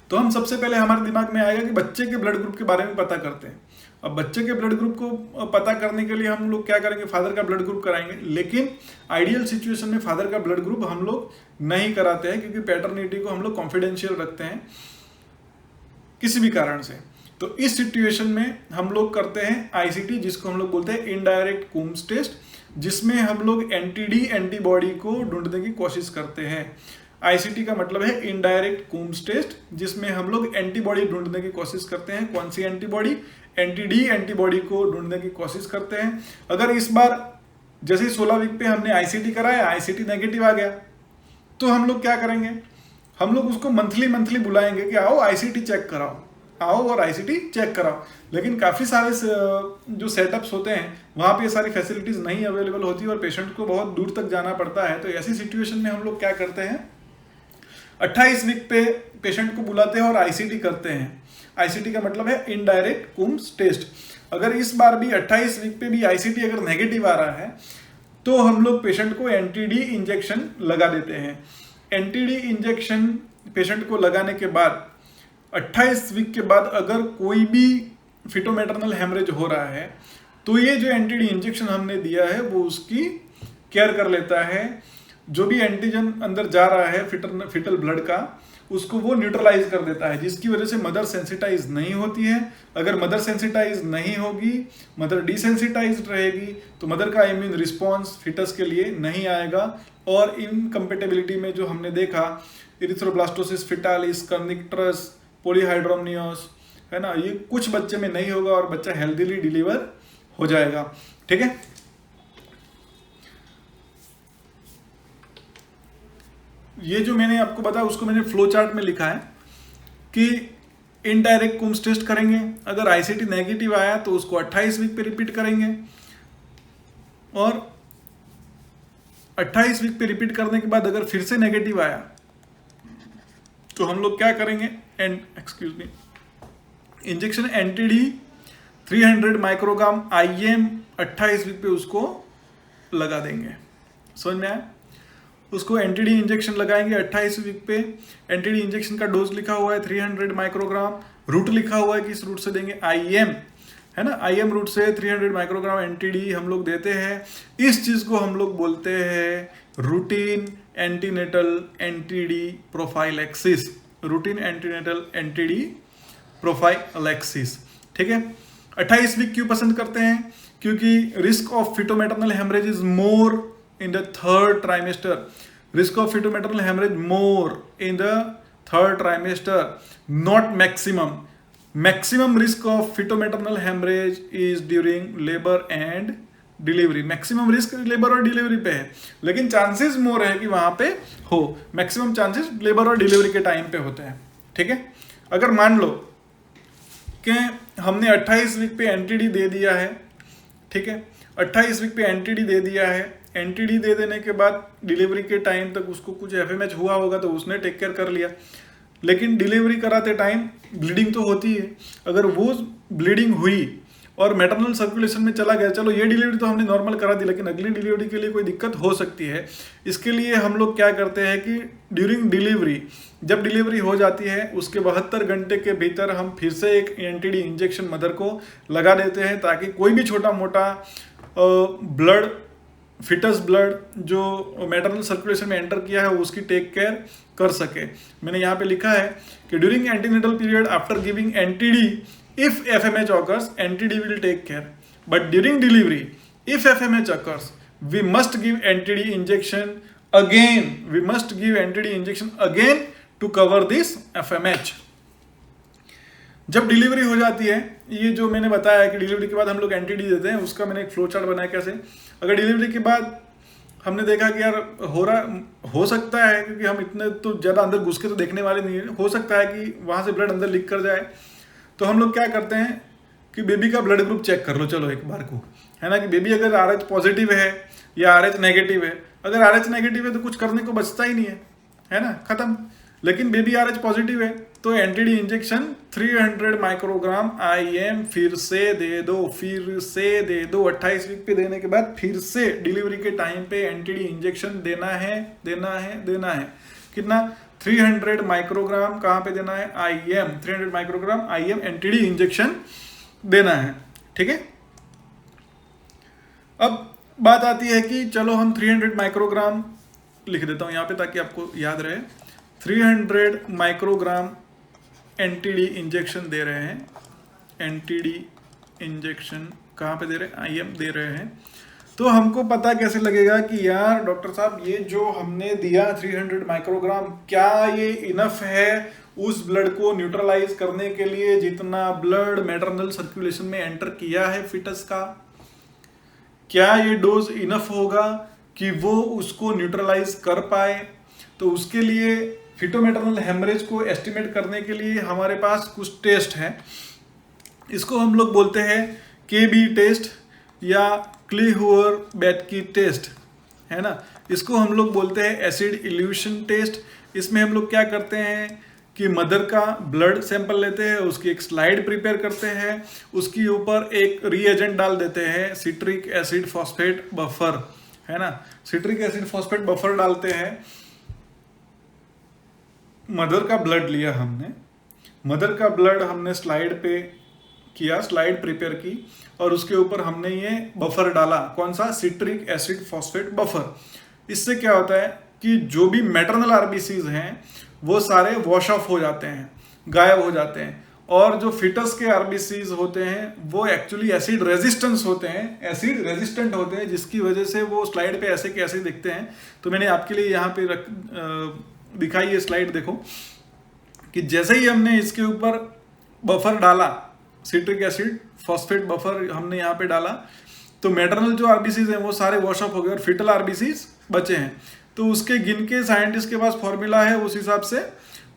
तो हम सबसे पहले हमारे दिमाग में आएगा कि बच्चे के ब्लड ग्रुप के बारे में पता करते हैं। अब बच्चे के ब्लड ग्रुप को पता करने के लिए हम लोग क्या करेंगे? फादर का ब्लड ग्रुप कराएंगे। लेकिन आइडियल सिचुएशन में फादर का ब्लड ग्रुप हम लोग नहीं कराते हैं क्योंकि पैटर्निटी को हम लोग कॉन्फिडेंशियल रखते हैं किसी भी कारण से। तो इस सिचुएशन में हम लोग करते हैं ICT, जिसको हम लोग बोलते हैं इनडायरेक्ट कूम्स टेस्ट, जिसमें हम लोग NTD एंटीबॉडी को ढूंढने की कोशिश करते हैं। ICT का मतलब है इनडायरेक्ट कूम्स टेस्ट, जिसमें हम लोग एंटीबॉडी ढूंढने की कोशिश करते हैं। कौन सी एंटीबॉडी? NTD एंटीबॉडी को ढूंढने की कोशिश करते हैं। अगर इस बार जैसे 16 वीक पे हमने ICT कराया, ICT नेगेटिव आ गया, तो हम लोग क्या करेंगे? हम लोग उसको मंथली बुलाएंगे कि आओ ICT चेक कराओ, आओ और ICT चेक कराओ। लेकिन काफ़ी सारे जो सेटअप्स होते हैं वहाँ पे ये सारी फैसिलिटीज़ नहीं अवेलेबल होती और पेशेंट को बहुत दूर तक जाना पड़ता है। तो ऐसी सिचुएशन में हम लोग क्या करते हैं? 28 वीक पे पेशेंट को बुलाते हैं और ICT करते हैं। ICT का मतलब है इनडायरेक्ट कूम्स टेस्ट। अगर इस बार भी 28 वीक पे भी ICT अगर नेगेटिव आ रहा है तो हम लोग पेशेंट को NTD इंजेक्शन लगा देते हैं। NTD इंजेक्शन पेशेंट को लगाने के बाद 28 वीक के बाद अगर कोई भी फिटोमेटर्नल हेमरेज हो रहा है तो ये जो NTD इंजेक्शन हमने दिया है वो उसकी केयर कर लेता है। जो भी एंटीजन अंदर जा रहा है फिटल ब्लड का, उसको वो न्यूट्रलाइज कर देता है, जिसकी वजह से मदर सेंसिटाइज नहीं होती है। अगर मदर सेंसिटाइज नहीं होगी, मदर डिसेंसिटाइज्ड रहेगी, तो मदर का इम्यून रिस्पॉन्स फिटस के लिए नहीं आएगा। और इनकम्पेटेबिलिटी में जो हमने देखा, इरिथ्रोब्लास्टोसिस फिटालिस, कर्निक्टरस, पॉलीहाइड्रोमनियोस, है ना, ये कुछ बच्चे में नहीं होगा और बच्चा हेल्दीली डिलीवर हो जाएगा। ठीक है, ये जो मैंने आपको बताया उसको मैंने फ्लो चार्ट में लिखा है कि इनडायरेक्ट कूम्स टेस्ट करेंगे। अगर ICT नेगेटिव आया तो उसको 28 वीक पे रिपीट करेंगे और 28 वीक पे रिपीट करने के बाद अगर फिर से नेगेटिव आया तो हम लोग क्या करेंगे? Injection NTD 300 microgram IM 28 week पे उसको लगा देंगे। समझ में आया? उसको NTD इंजेक्शन लगाएंगे 28 वीक पे। NTD इंजेक्शन का डोज लिखा हुआ है 300 माइक्रोग्राम, रूट लिखा हुआ है किस रूट से देंगे? IM, है ना, IM रूट से 300 माइक्रोग्राम NTD हम लोग देते हैं। इस चीज को हम लोग बोलते हैं routine antenatal NTD prophylaxis. Routine antenatal NTD prophylaxis. ठीक है, 28 वीक क्यों पसंद करते हैं? क्योंकि risk of foetomaternal haemorrhage is more in the third trimester. Risk of fetal hemorrhage more in the third trimester, not maximum. Maximum risk of fetal hemorrhage is during labor and delivery. Maximum risk labor और delivery पे है, लेकिन chances more है कि वहाँ पे हो। Maximum chances labor और delivery के टाइम पे होते हैं। ठीक है, अगर मान लो कि हमने 28 वीक पे NTD दे दिया है, ठीक है, 28 वीक पे NTD दे दिया है, NTD दे देने के बाद डिलीवरी के टाइम तक उसको कुछ FMH हुआ होगा तो उसने टेक केयर कर लिया, लेकिन डिलीवरी कराते टाइम ब्लीडिंग तो होती है। अगर वो ब्लीडिंग हुई और मैटरनल सर्कुलेशन में चला गया, चलो ये डिलीवरी तो हमने नॉर्मल करा दी, लेकिन अगली डिलीवरी के लिए कोई दिक्कत हो सकती है। इसके लिए हम लोग क्या करते हैं कि ड्यूरिंग डिलीवरी, जब डिलीवरी हो जाती है उसके 72 घंटे के भीतर हम फिर से एक NTD इंजेक्शन मदर को लगा देते हैं, ताकि कोई भी छोटा मोटा ब्लड, फिटस ब्लड जो मैटरनल सर्कुलेशन में एंटर किया है उसकी टेक केयर कर सके। मैंने यहाँ पे लिखा है कि during antenatal period after giving NTD, if FMH occurs, NTD will take care. But during delivery, if FMH occurs, we must give NTD injection again. We must give NTD injection again to cover this FMH. जब delivery हो जाती है, ये जो मैंने बताया कि delivery के बाद हम लोग NTD देते हैं, उसका मैंने एक फ्लो चार्ट बनाया कैसे। अगर डिलीवरी के बाद हमने देखा कि यार हो सकता है, क्योंकि हम इतने तो ज़्यादा अंदर घुस के तो देखने वाले नहीं है, हो सकता है कि वहाँ से ब्लड अंदर लीक कर जाए, तो हम लोग क्या करते हैं कि बेबी का ब्लड ग्रुप चेक कर लो चलो एक बार को, है ना, कि बेबी अगर RH पॉजिटिव है या RH नेगेटिव है। अगर RH नेगेटिव है तो कुछ करने को बचता ही नहीं है ना, खत्म। लेकिन बेबी RH पॉजिटिव है तो एंटीडी इंजेक्शन 300 माइक्रोग्राम IM फिर से दे दो, 28 वीक पे देने के बाद फिर से डिलीवरी के टाइम पे एंटीडी इंजेक्शन देना है। कितना? 300 माइक्रोग्राम कहाँ पे देना है? IM 300 माइक्रोग्राम IM एंटीडी इंजेक्शन देना है, ठीक है। अब बात आती है कि चलो हम 300 माइक्रोग्राम लिख देता हूँ यहाँ पे ताकि आपको याद रहे। 300 माइक्रोग्राम एंटीडी इंजेक्शन दे रहे हैं। एंटीडी इंजेक्शन कहाँ पे दे रहे हैं? IM दे रहे हैं। तो हमको पता कैसे लगेगा कि यार डॉक्टर साहब ये जो हमने दिया 300 माइक्रोग्राम, क्या ये इनफ है उस ब्लड को न्यूट्रलाइज करने के लिए जितना ब्लड मैटरनल सर्कुलेशन में एंटर किया है फिटस का? क्या ये डोज इनफ होगा कि वो उसको न्यूट्रलाइज कर पाए? तो उसके लिए फिटोमेटरनल हेमरेज को एस्टिमेट करने के लिए हमारे पास कुछ टेस्ट हैं। इसको हम लोग बोलते हैं KB टेस्ट या क्लीहुअर-बेटकी टेस्ट, है ना। इसको हम लोग बोलते हैं एसिड इल्यूशन टेस्ट। इसमें हम लोग क्या करते हैं कि मदर का ब्लड सैंपल लेते हैं, उसकी एक स्लाइड प्रिपेयर करते हैं, उसके ऊपर एक रीएजेंट डाल देते हैं, सिट्रिक एसिड फॉस्फेट बफर, है ना। सिट्रिक एसिड फॉस्फेट बफर डालते हैं। मदर का ब्लड लिया हमने, मदर का ब्लड हमने स्लाइड पे किया, स्लाइड प्रिपेयर की और उसके ऊपर हमने ये बफर डाला। कौन सा? Citric acid phosphate buffer. इससे क्या होता है कि जो भी मैटरनल RBCs हैं वो सारे वॉश ऑफ हो जाते हैं, गायब हो जाते हैं, और जो फिटस के RBCs होते हैं वो एक्चुअली एसिड रेजिस्टेंस होते हैं, एसिड रेजिस्टेंट होते हैं, जिसकी वजह से वो स्लाइड पे ऐसे के ऐसे दिखते हैं। तो मैंने आपके लिए यहाँ पे दिखाई ये स्लाइड, देखो कि जैसे ही हमने इसके ऊपर बफर डाला, सिट्रिक एसिड फॉस्फेट बफर हमने यहाँ पे डाला, तो मैटरनल जो RBCs हैं वो सारे वॉश ऑफ हो गए और फिटल RBCs बचे हैं। तो उसके गिन के साइंटिस्ट के पास फॉर्मूला है, उस हिसाब से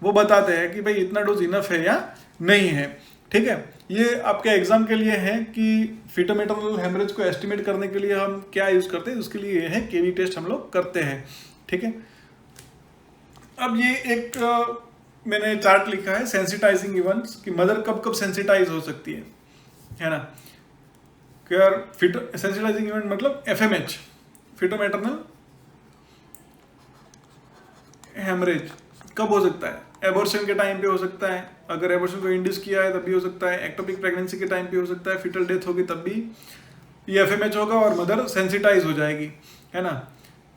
वो बताते हैं कि भाई इतना डोज इनफ है या नहीं है, ठीक है। ये आपके एग्जाम के लिए है कि फिटोमेटरनल हेमरेज को एस्टिमेट करने के लिए हम क्या यूज करते हैं, उसके लिए ये है KB टेस्ट हम लोग करते हैं, ठीक है। अब ये एक मैंने चार्ट लिखा है सेंसिटाइजिंग इवेंट्स कि मदर कब कब सेंसिटाइज हो सकती है ना। यार सेंसिटाइजिंग इवेंट मतलब FMH, फिटोमेटरनल हेमरेज कब हो सकता है? एबॉर्शन के टाइम पे हो सकता है, अगर एबॉर्शन को इंड्यूस किया है तब भी हो सकता है, एक्टोपिक प्रेगनेंसी के टाइम पे हो सकता है, फिटल डेथ होगी तब भी ये FMH होगा और मदर सेंसिटाइज हो जाएगी, है ना।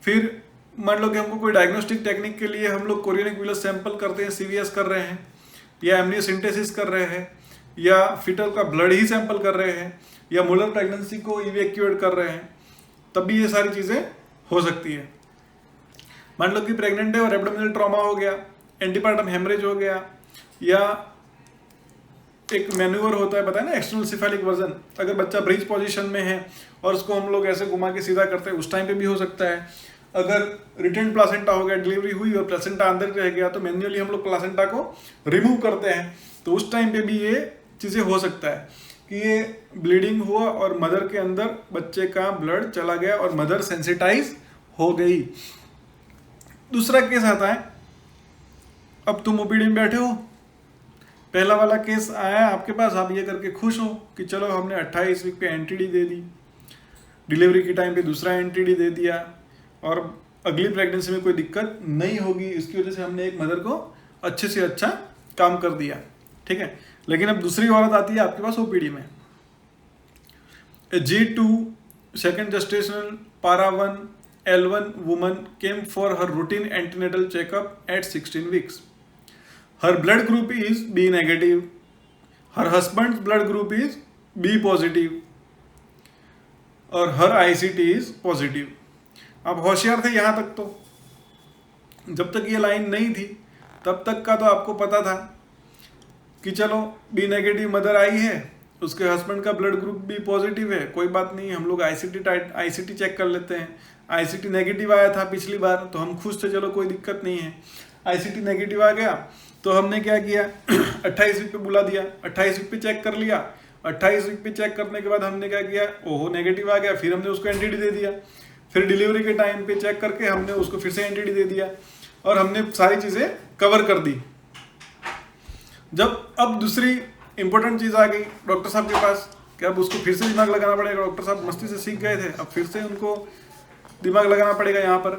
फिर मान लो कि हमको कोई डायग्नोस्टिक टेक्निक के लिए हम लोग कोरियनिक विलस सैंपल करते हैं, CVS कर रहे हैं, या एमनियोसिंथेसिस कर रहे हैं, या फिटल का ब्लड ही सैंपल कर रहे हैं, या मोलर प्रेगनेंसी को इवैक्यूएट कर रहे हैं, तब भी ये सारी चीज़ें हो सकती है। मान लो कि प्रेग्नेंट है और एब्डोमिनल ट्रॉमा हो गया, एंटीपार्टम हेमरेज हो गया, या एक मैन्यूवर होता है, पता है ना, एक्सटर्नल सिफेलिक वर्जन, अगर बच्चा ब्रीच पोजीशन में है और उसको हम लोग ऐसे घुमा के सीधा करते हैं, उस टाइम पे भी हो सकता है। अगर रिटेन प्लासेंटा हो गया, डिलीवरी हुई और प्लासेंटा अंदर रह गया, तो मैन्युअली हम लोग प्लासेंटा को रिमूव करते हैं, तो उस टाइम पे भी ये चीज़ें हो सकता है कि ये ब्लीडिंग हुआ और मदर के अंदर बच्चे का ब्लड चला गया और मदर सेंसिटाइज हो गई। दूसरा केस आता है, अब तुम OPD में बैठे हो, पहला वाला केस आया आपके पास, आप ये करके खुश हो कि चलो हमने 28 वीक पे एंटीडी दे दी, डिलीवरी के टाइम पे दूसरा एंटीडी दे दिया और अगली प्रेगनेंसी में कोई दिक्कत नहीं होगी, इसकी वजह से हमने एक मदर को अच्छे से अच्छा काम कर दिया, ठीक है। लेकिन अब दूसरी औरत आती है आपके पास OPD में, G2 second gestational para 1 L1 woman came for her routine antenatal checkup at 16 weeks. Her blood group is B negative. Her husband's blood group is B positive. और her ICT is positive. अब होशियार थे यहाँ तक, तो जब तक ये लाइन नहीं थी तब तक का तो आपको पता था कि चलो B नेगेटिव मदर आई है, उसके हस्बैंड का ब्लड ग्रुप भी पॉजिटिव है, कोई बात नहीं, हम लोग ICT चेक कर लेते हैं। ICT नेगेटिव आया था पिछली बार तो हम खुश थे, चलो कोई दिक्कत नहीं है। ICT नेगेटिव आ गया तो हमने क्या किया 28 वीक पे बुला दिया, 28 वीक पे चेक कर लिया 28 वीक पे चेक करने के बाद हमने क्या किया, ओहो नेगेटिव आ गया, फिर हमने उसको एनटीडी दे दिया। फिर डिलीवरी के टाइम पे चेक करके हमने उसको फिर से एनटीडी दे दिया और हमने सारी चीज़ें कवर कर दी। जब अब दूसरी इंपॉर्टेंट चीज़ आ गई डॉक्टर साहब के पास कि अब उसको फिर से दिमाग लगाना पड़ेगा। डॉक्टर साहब मस्ती से सीख गए थे, अब फिर से उनको दिमाग लगाना पड़ेगा यहाँ पर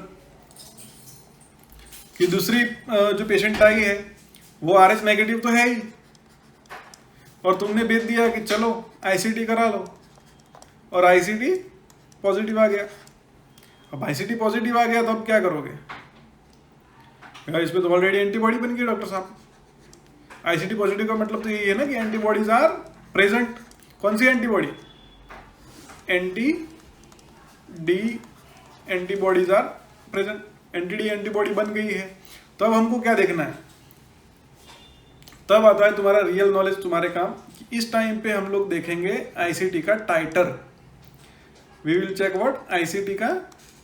कि दूसरी जो पेशेंट आई है वो RH नेगेटिव तो है ही, और तुमने भेज दिया कि चलो ICT करा लो, और ICT पॉजिटिव आ गया। अब ICT पॉजिटिव आ गया तो अब क्या करोगे यार, इसमें तो ऑलरेडी एंटीबॉडी बन गई डॉक्टर साहब। ICT पॉजिटिव का मतलब तो यही है ना कि एंटीबॉडीज आर प्रेजेंट। कौन सी antibody? Anti D antibodies are present, anti D antibody बन गई है। तो अब हमको क्या देखना है, तब आता है तुम्हारा रियल नॉलेज, तुम्हारे काम। इस टाइम पे हम लोग देखेंगे ICT का titre. We will check what, ICT का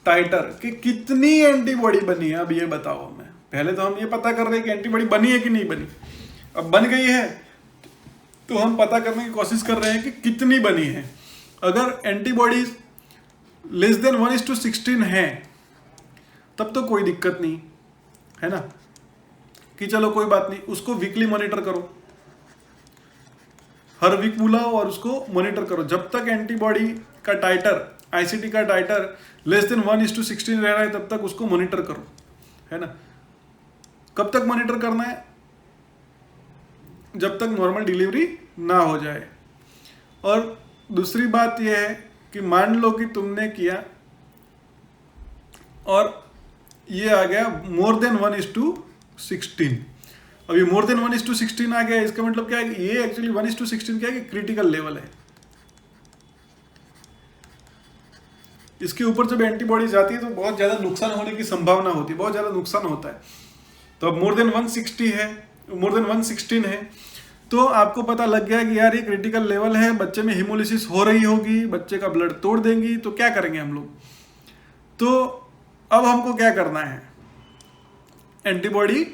टाइटर कि कितनी एंटीबॉडी बनी है। अब ये बताओ हमें, पहले तो हम ये पता कर रहे हैं कि एंटीबॉडी बनी है कि नहीं बनी। अब बन गई है तो हम पता करने की कोशिश कर रहे हैं कि कितनी बनी है। अगर एंटीबॉडीज लेस देन 1:16 है तब तो कोई दिक्कत नहीं है ना, कि चलो कोई बात नहीं, उसको वीकली मॉनिटर करो, हर वीक बुलाओ और उसको मॉनिटर करो। जब तक एंटीबॉडी का टाइटर, ICT का टाइटर लेस देन 1:16 रह रहा है तब तक उसको मॉनिटर करो, है ना। कब तक मॉनिटर करना है? जब तक नॉर्मल डिलीवरी ना हो जाए। और दूसरी बात यह है कि मान लो कि तुमने किया और ये आ गया मोर देन 1:16। अब ये मोर देन 1:16 आ गया, इसका मतलब क्या है कि ये एक्चुअली 1:16 क्या है कि क्रिटिकल लेवल है। इसके ऊपर जब एंटीबॉडी जाती है तो बहुत ज्यादा नुकसान होने की संभावना होती है, बहुत ज्यादा नुकसान होता है। तो अब मोर देन 160 है, मोर देन 116 है, तो आपको पता लग गया कि यार ये क्रिटिकल लेवल है, बच्चे में हिमोलिसिस हो रही होगी, बच्चे का ब्लड तोड़ देंगी। तो क्या करेंगे हम लोग? तो अब हमको क्या करना है, एंटीबॉडी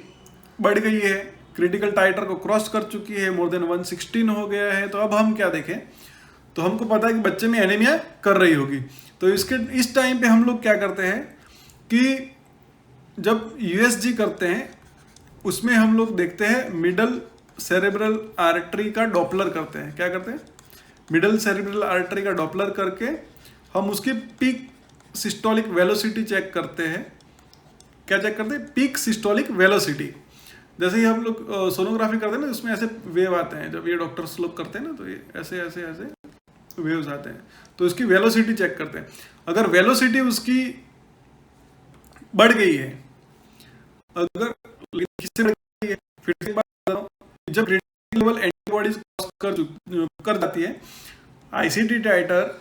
बढ़ गई है, क्रिटिकल टाइटर को क्रॉस कर चुकी है, मोर देन 116 हो गया है। तो अब हम क्या देखें, तो हमको पता है कि बच्चे में एनीमिया कर रही होगी। तो इस टाइम पे हम लोग क्या करते हैं कि जब USG करते हैं उसमें हम लोग देखते हैं मिडल सेरेब्रल आर्टरी का डॉपलर करते हैं। क्या करते हैं? मिडल सेरेब्रल आर्टरी का डॉपलर करके हम उसकी पीक सिस्टोलिक वेलोसिटी चेक करते हैं। क्या चेक करते हैं? Peak systolic velocity. जैसे ही हम लोग सोनोग्राफी करते हैं ना, उसमें ऐसे वेव आते हैं, जब ये डॉक्टर्स लोग करते हैं ना तो ये ऐसे ऐसे ऐसे वेव्स आते हैं, तो उसकी वेलोसिटी चेक करते हैं। अगर वेलोसिटी उसकी बढ़ गई है, अगर किससे बढ़ गई है, फिर से बात कर रहा हूं, जब क्रिटिकल लेवल एंटीबॉडीज कर जाती है, ICT टाइटर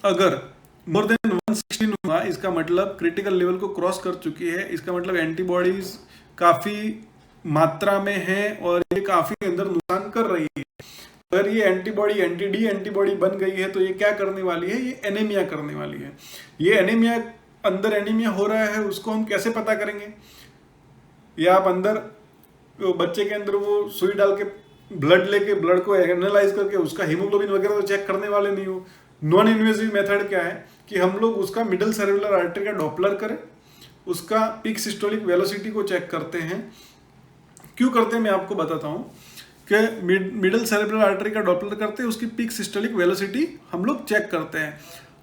अगर मोर देन 116 हुआ, इसका मतलब क्रिटिकल लेवल को क्रॉस कर चुकी है, इसका मतलब एंटीबॉडीज काफी मात्रा में है और ये काफी अंदर नुकसान कर रही है। अगर ये एंटीबॉडी एंटी-डी एंटीबॉडी बन गई है तो ये क्या करने वाली है, ये एनीमिया करने वाली है। ये एनीमिया, अंदर एनीमिया हो रहा है, उसको हम कैसे पता करेंगे? या आप अंदर बच्चे के अंदर वो सुई डाल के ब्लड लेके ब्लड को एनालाइज करके उसका हीमोग्लोबिन वगैरह तो चेक करने वाले नहीं हो। नॉन इन्वेजिव मेथड क्या है कि हम लोग उसका मिडल सेरेब्रल आर्टरी का डॉपलर करें, उसका पीक सिस्टोलिक वेलोसिटी को चेक करते हैं। क्यों करते हैं मैं आपको बताता हूँ कि मिडल सेरेब्रल आर्टरी का डॉपलर करते हैं, उसकी पीक सिस्टोलिक वेलोसिटी हम लोग चेक करते हैं।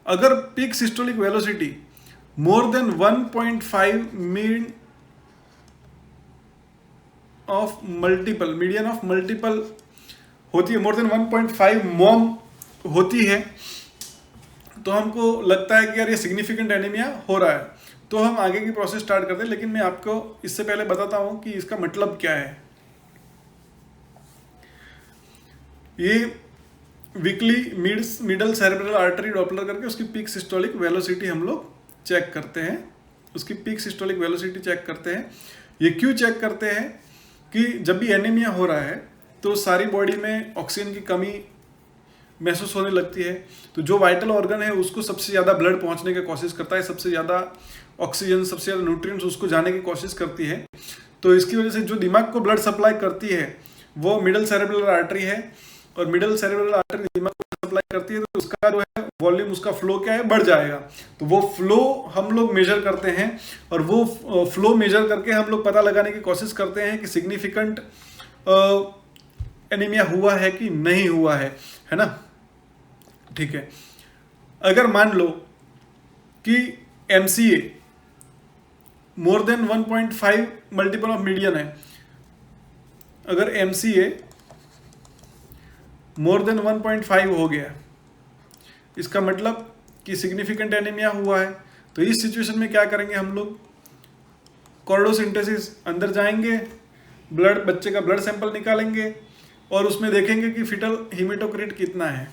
अगर peak systolic velocity more than 1.5 median of multiple होती है, मोर देन 1.5 मॉम होती है, तो हमको लगता है कि यार ये सिग्निफिकेंट एनीमिया हो रहा है, तो हम आगे की प्रोसेस स्टार्ट करते हैं। लेकिन मैं आपको इससे पहले बताता हूं कि इसका मतलब क्या है। ये weekly middle cerebral artery Doppler करके उसकी पीक सिस्टोलिक वेलोसिटी हम लोग चेक करते हैं, उसकी पीक सिस्टोलिक वेलोसिटी चेक करते हैं। ये क्यों चेक करते हैं कि जब भी एनीमिया हो रहा है तो सारी बॉडी में ऑक्सीजन की कमी महसूस होने लगती है, तो जो वाइटल ऑर्गन है उसको सबसे ज़्यादा ब्लड पहुंचने की कोशिश करता है, सबसे ज़्यादा ऑक्सीजन, सबसे ज़्यादा न्यूट्रिएंट्स उसको जाने की कोशिश करती है। तो इसकी वजह से जो दिमाग को ब्लड सप्लाई करती है वो मिडल सेरेब्रल आर्टरी है, और मिडल सेरेब्रल आर्टरी दिमाग को सप्लाई करती है, तो उसका जो है वॉल्यूम, उसका फ्लो क्या है, बढ़ जाएगा। तो वो फ्लो हम लोग मेजर करते हैं, और वो फ्लो मेजर करके हम लोग पता लगाने की कोशिश करते हैं कि सिग्निफिकेंट एनीमिया हुआ है कि नहीं हुआ है ना। ठीक है, अगर मान लो कि MCA more than 1.5 multiple of median है, अगर MCA मोर देन 1.5 हो गया, इसका मतलब कि सिग्निफिकेंट एनीमिया हुआ है। तो इस सिचुएशन में क्या करेंगे हम लोग, कॉर्डोसिंथेसिस अंदर जाएंगे, बच्चे का ब्लड सैंपल निकालेंगे और उसमें देखेंगे कि फिटल हीमेटोक्रिट कितना है।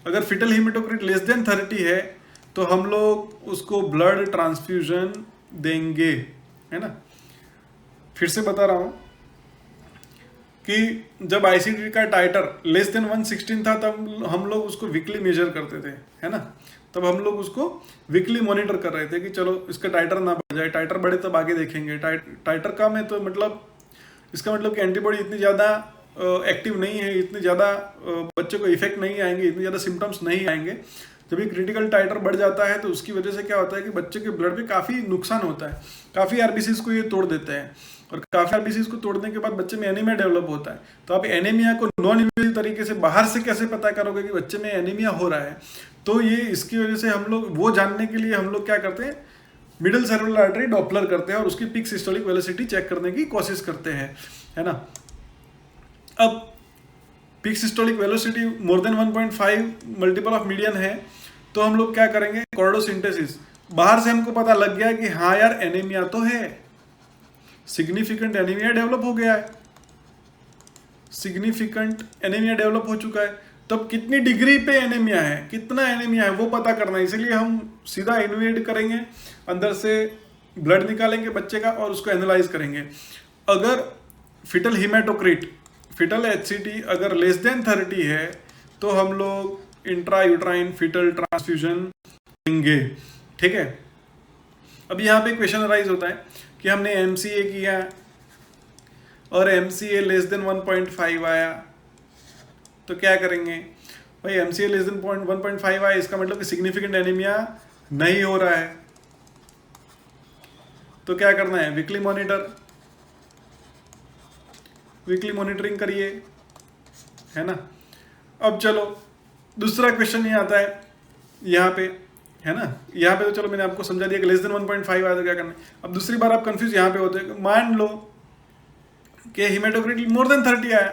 अगर फिटल हीमेटोक्रिट लेस देन 30 है तो हम लोग उसको ब्लड ट्रांसफ्यूजन देंगे, है ना। फिर से बता रहा हूँ कि जब ICD का टाइटर लेस देन 116 था तब हम लोग उसको वीकली मेजर करते थे, है ना। तब हम लोग उसको वीकली मॉनिटर कर रहे थे कि चलो इसका टाइटर ना बढ़ जाए, टाइटर बढ़े तब आगे देखेंगे। टाइटर कम है तो मतलब इसका मतलब कि एंटीबॉडी इतनी ज़्यादा एक्टिव नहीं है, इतनी ज़्यादा बच्चे को इफेक्ट नहीं आएंगे, इतनी ज़्यादा सिम्टम्स नहीं आएंगे। जब ये क्रिटिकल टाइटर बढ़ जाता है तो उसकी वजह से क्या होता है कि बच्चे के ब्लड में काफ़ी नुकसान होता है, काफ़ी आरबीसीज को ये तोड़ देते हैं, और काफ़ी आरबीसीज को तोड़ने के बाद बच्चे में एनीमिया डेवलप होता है। तो आप एनीमिया को नॉन इन्वेजिव तरीके से बाहर से कैसे पता करोगे कि बच्चे में एनीमिया हो रहा है। तो ये इसकी वजह से हम लोग वो जानने के लिए हम लोग क्या करते हैं, मिडिल सेरेब्रल आर्टरी डॉपलर करते हैं और उसकी पीक सिस्टोलिक वेलोसिटी चेक करने की कोशिश करते हैं, है ना। अब peak systolic velocity more than 1.5 multiple of median है तो हम लोग क्या करेंगे, कॉर्डोसिंथेसिस। बाहर से हमको पता लग गया कि हाँ यार एनीमिया तो है, सिग्निफिकेंट एनीमिया डेवलप हो गया है, सिग्निफिकेंट एनीमिया डेवलप हो चुका है। तब कितनी डिग्री पे एनीमिया है, कितना एनीमिया है वो पता करना है। इसलिए हम सीधा इन्वेड करेंगे, अंदर से ब्लड निकालेंगे बच्चे का और उसको एनालाइज करेंगे। अगर फिटल हीमेटोक्रिट, फिटल HCT अगर लेस देन 30 है तो हम लोग इंट्रा यूट्राइन फिटल ट्रांसफ्यूजन देंगे, ठीक है। अब यहाँ पे क्वेश्चन राइज होता है कि हमने MCA किया और MCA लेस देन 1.5 आया तो क्या करेंगे भाई। MCA लेस देन 1.5 आया, इसका मतलब कि सिग्निफिकेंट एनीमिया नहीं हो रहा है, तो क्या करना है, वीकली मॉनिटरिंग करिए, है ना। अब चलो दूसरा क्वेश्चन ये आता है यहाँ पे, है ना। यहाँ पे तो चलो मैंने आपको समझा दिया कि लेस देन 1.5 आया तो क्या करना है। अब दूसरी बार आप कंफ्यूज यहाँ पे होते हैं, मान लो कि हीमेटोक्रिट मोर देन 30 आया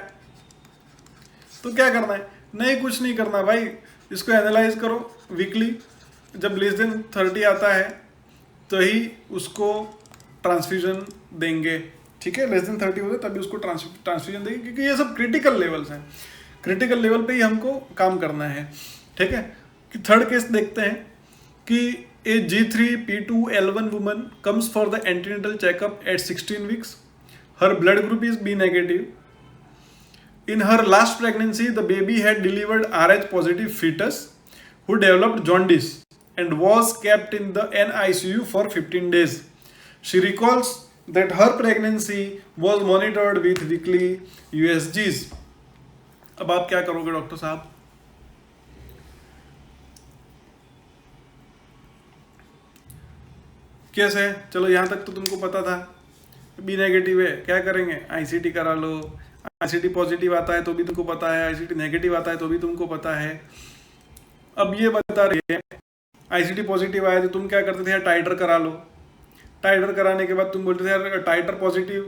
तो क्या करना है। नहीं, कुछ नहीं करना भाई, इसको एनालाइज करो वीकली। जब लेस देन 30 आता है तो ही उसको ट्रांसफ्यूजन देंगे, ठीक है। लेस देन 30 होता है तभी उसको ट्रांसफ्यूजन देंगे, क्योंकि ये सब क्रिटिकल लेवल्स हैं, क्रिटिकल लेवल पे ही हमको काम करना है, ठीक है। कि थर्ड केस देखते हैं कि a G3P2L1 woman comes for the antenatal checkup at 16 weeks, her blood group is B negative, in her last pregnancy the baby had delivered Rh positive fetus who developed jaundice and was kept in the NICU for 15 days. She recalls that her pregnancy was monitored with weekly USGs. अब आप क्या करोगे doctor साहब, कैसे। चलो यहां तक तो तुमको पता था, B नेगेटिव है, क्या करेंगे, ICT करा लो। ICT पॉजिटिव आता है तो भी तुमको पता है, ICT नेगेटिव आता है तो भी तुमको पता है। अब ये बता रही है ICT पॉजिटिव आया तो तुम क्या करते थे यार, टाइटर करा लो। टाइटर कराने के बाद तुम बोलते थे यार टाइटर पॉजिटिव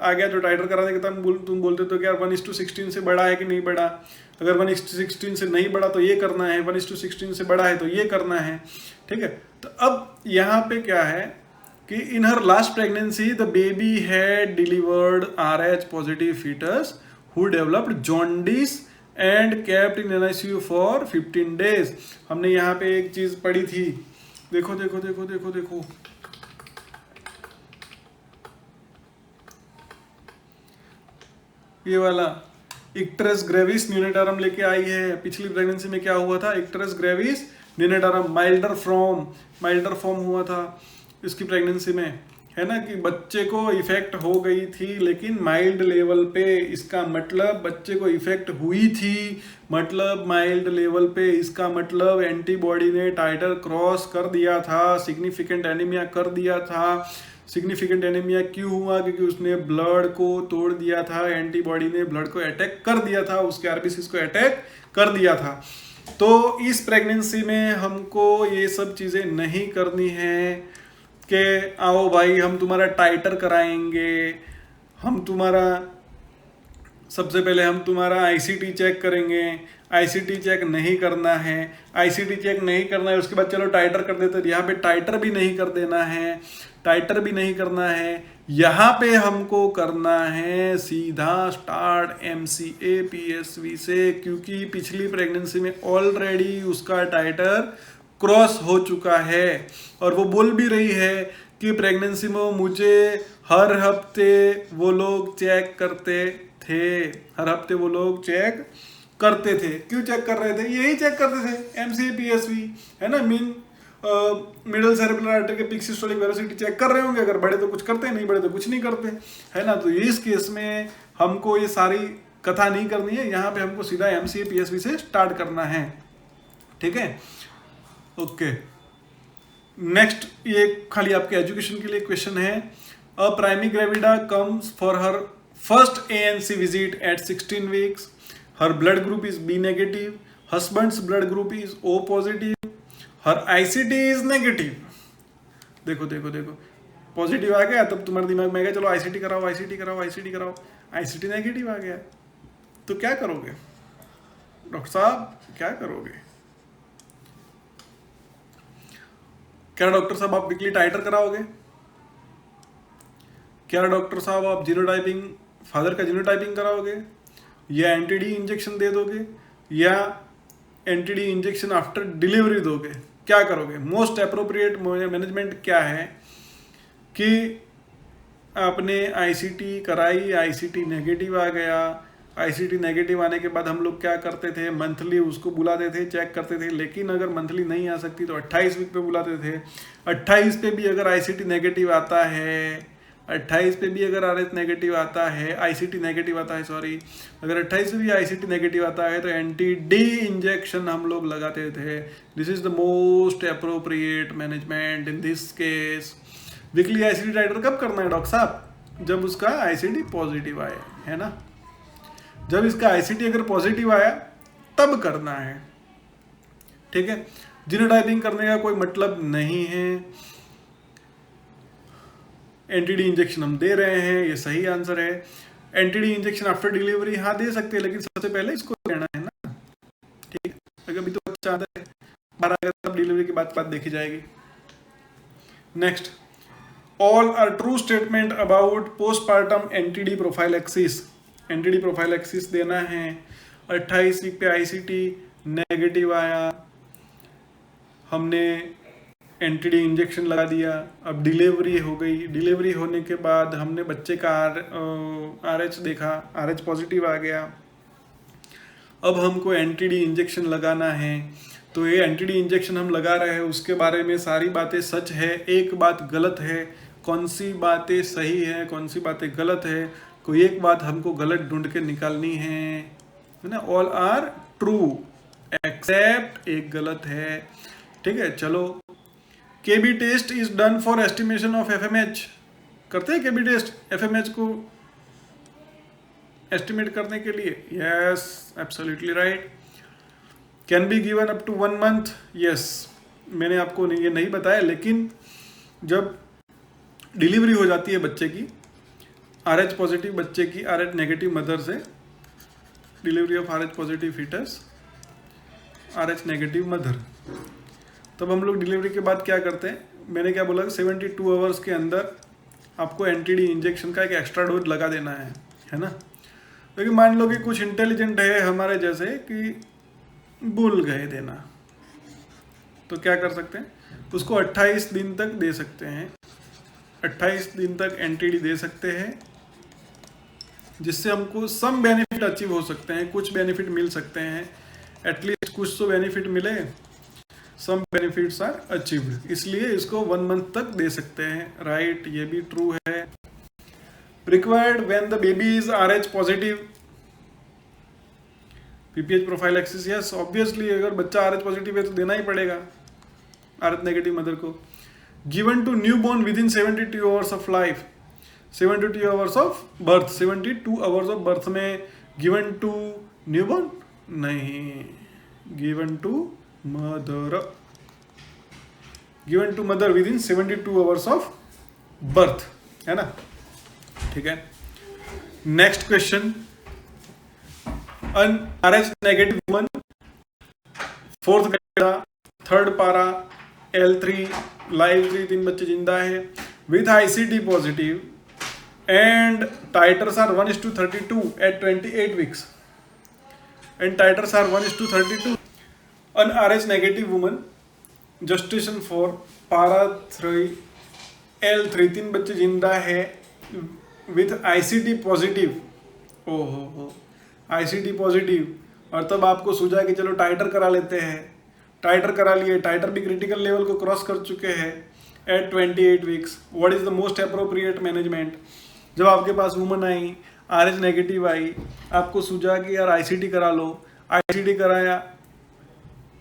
आ गया, तो टाइटर कराने के बाद तुम बोलते थे कि यार 1:16 से बड़ा है कि नहीं बड़ा। अगर 1:16 से नहीं बड़ा तो ये करना है, 1:16 से बड़ा है तो ये करना है, ठीक है। तो अब यहाँ पे क्या है कि in her last pregnancy the baby had delivered Rh positive fetus who developed jaundice and kept in NICU for 15 days. हमने यहाँ पे एक चीज पढ़ी थी, देखो देखो देखो देखो देखो, ये वाला इक्टरस ग्रेविस न्यूनेटारम लेके आई है। पिछली प्रेगनेंसी में क्या हुआ था, इक्टरस ग्रेविस न्यूनेटारम माइल्डर फॉर्म हुआ था इसकी प्रेगनेंसी में, है ना, कि बच्चे को इफेक्ट हो गई थी लेकिन माइल्ड लेवल पे, इसका मतलब बच्चे को इफेक्ट हुई थी, मतलब माइल्ड लेवल पे, इसका मतलब एंटीबॉडी ने टाइटर क्रॉस कर दिया था, सिग्निफिकेंट एनीमिया कर दिया था। सिग्निफिकेंट एनीमिया क्यों हुआ? क्योंकि उसने ब्लड को तोड़ दिया था, एंटीबॉडी ने ब्लड को अटैक कर दिया था, उसके आरबीसी को अटैक कर दिया था। तो इस प्रेगनेंसी में हमको ये सब चीज़ें नहीं करनी है कि आओ भाई हम तुम्हारा टाइटर कराएंगे, हम तुम्हारा सबसे पहले हम तुम्हारा आईसीटी चेक करेंगे। आईसीटी चेक नहीं करना है, आईसीटी चेक नहीं करना है, उसके बाद चलो टाइटर कर देते हैं। यहाँ पे टाइटर भी नहीं कर देना है, टाइटर भी नहीं करना है। यहाँ पे हमको करना है सीधा स्टार्ट एमसीए पीएसवी से, क्योंकि पिछली प्रेगनेंसी में ऑलरेडी उसका टाइटर क्रॉस हो चुका है और वो बोल भी रही है कि प्रेगनेंसी में मुझे हर हफ्ते वो लोग चेक करते थे, हर हफ्ते वो लोग चेक करते थे। क्यों चेक कर रहे थे? यही चेक करते थे, एमसीए पीएसवी, है ना, मीन मिडल सेरेब्रल आर्टरी के पीक सिस्टोलिक वेलोसिटी चेक कर रहे होंगे। अगर बड़े तो कुछ करते हैं, नहीं बड़े तो कुछ नहीं करते, है ना। तो इस केस में हमको ये सारी कथा नहीं करनी है, यहाँ पे हमको सीधा एमसीए पीएसवी से स्टार्ट करना है, ठीक है। ओके, नेक्स्ट ये खाली आपके एजुकेशन के लिए क्वेश्चन है। A primigravida comes for her first ANC visit at 16 weeks. Her blood group is B negative. Husband's blood group is O positive. Her ICT is negative. देखो देखो देखो, positive आ गया, तब तुम्हारे दिमाग में आ गया चलो आईसीटी कराओ, आईसीटी कराओ, आईसीटी कराओ। आईसीटी नेगेटिव आ गया तो क्या करोगे डॉक्टर साहब, क्या करोगे? क्या डॉक्टर साहब आप वीकली टाइटर कराओगे? क्या डॉक्टर साहब आप जीनोटाइपिंग, फादर का जीनोटाइपिंग कराओगे, या एंटीडी इंजेक्शन दे दोगे, या एंटीडी इंजेक्शन आफ्टर डिलीवरी दोगे? क्या करोगे? मोस्ट अप्रोप्रिएट मैनेजमेंट क्या है कि आपने आईसीटी कराई, आईसीटी नेगेटिव आ गया। आईसीटी नेगेटिव आने के बाद हम लोग क्या करते थे, मंथली उसको बुलाते थे, चेक करते थे। लेकिन अगर मंथली नहीं आ सकती तो 28 वीक पे बुलाते थे। 28 पे भी अगर आईसीटी नेगेटिव आता है, 28 पे भी अगर आरएच नेगेटिव आता है, आईसीटी नेगेटिव आता है, सॉरी, अगर 28 पे भी आईसीटी नेगेटिव आता है तो एंटी डी इंजेक्शन हम लोग लगाते थे। This is the most appropriate management in this case. Weekly ICT titre कब करना है डॉक्टर साहब? जब उसका आईसीटी पॉजिटिव आए, है ना। जब इसका आईसीटी अगर पॉजिटिव आया तब करना है, ठीक है। जीनोटाइपिंग करने का कोई मतलब नहीं है। एंटीडी इंजेक्शन हम दे रहे हैं, ये सही आंसर है। एंटीडी इंजेक्शन आफ्टर डिलीवरी हाँ दे सकते हैं, लेकिन सबसे पहले इसको लेना है ना, ठीक है। अगर अभी तो बच्चा आता है 12 अगस्त तब डिलीवरी की बात देखी जाएगी। Next, all are true statement about postpartum anti D prophylaxis. Anti D prophylaxis देना है। 28 वीक पे आईसीटी नेगेटिव आया, हमने एंटीडी इंजेक्शन लगा दिया, अब डिलीवरी हो गई। डिलीवरी होने के बाद हमने बच्चे का आरएच देखा, आरएच पॉजिटिव आ गया। अब हमको एंटीडी इंजेक्शन लगाना है। तो ये एंटीडी इंजेक्शन हम लगा रहे हैं, उसके बारे में सारी बातें सच है, एक बात गलत है। कौन सी बातें सही है, कौन सी बातें गलत है, कोई एक बात हमको गलत ढूंढ के निकालनी है ना। ऑल आर ट्रू एक्सेप्ट एक गलत है, ठीक है। चलो, KB test is done for estimation of FMH. करते हैं केबी टेस्ट एफएमएच को एस्टिमेट करने के लिए? Yes, absolutely right. Can be given up to 1 month. Yes, मैंने आपको ये नहीं बताया, लेकिन जब डिलीवरी हो जाती है बच्चे की, आरएच पॉजिटिव बच्चे की, आरएच नेगेटिव मदर से, delivery of Rh positive fetus, Rh negative mother, तब हम लोग डिलीवरी के बाद क्या करते हैं, मैंने क्या बोला, 72 आवर्स के अंदर आपको एंटीडी इंजेक्शन का एक एक्स्ट्रा डोज लगा देना है ना। लेकिन मान लो कि कुछ इंटेलिजेंट है हमारे जैसे कि भूल गए देना, तो क्या कर सकते हैं, उसको 28 दिन तक दे सकते हैं। 28 दिन तक एंटीडी दे सकते हैं, जिससे हमको सम बेनिफिट अचीव हो सकते हैं, कुछ बेनिफिट मिल सकते हैं, एटलीस्ट कुछ तो बेनिफिट मिले। सम बेनिफिट्स आर अचीव्ड, इसलिए इसको 1 मंथ तक दे सकते हैं, राइट, ये भी ट्रू है। Required when the baby is RH positive, PPH prophylaxis, yes obviously अगर बच्चा RH पॉजिटिव है तो देना ही पड़ेगा RH नेगेटिव मदर को। Given to newborn within 72 hours of life, 72 hours of birth, 72 hours of birth में given to newborn नहीं, given to mother, given to mother within 72 hours of birth, है ना, ठीक है। Next question, an RH negative woman, 4th para, 3rd para, L3 live 3, 3 बच्चे जिंदा है, with ICD positive and titres are 1:32 at 28 weeks, and titers are 1:32. An RH negative woman, gestation for para 3 L3, 3 बच्चे जिंदा है, with ICD positive, ओहो ICD positive, और तब आपको सूझा कि चलो टाइटर करा लेते हैं, टाइटर करा लिए, टाइटर भी क्रिटिकल लेवल को क्रॉस कर चुके हैं at 28 weeks. What is the most appropriate management? जब आपके पास वुमन आई, RH नेगेटिव आई, आपको सूझा कि यार ICD करा लो, ICD कराया,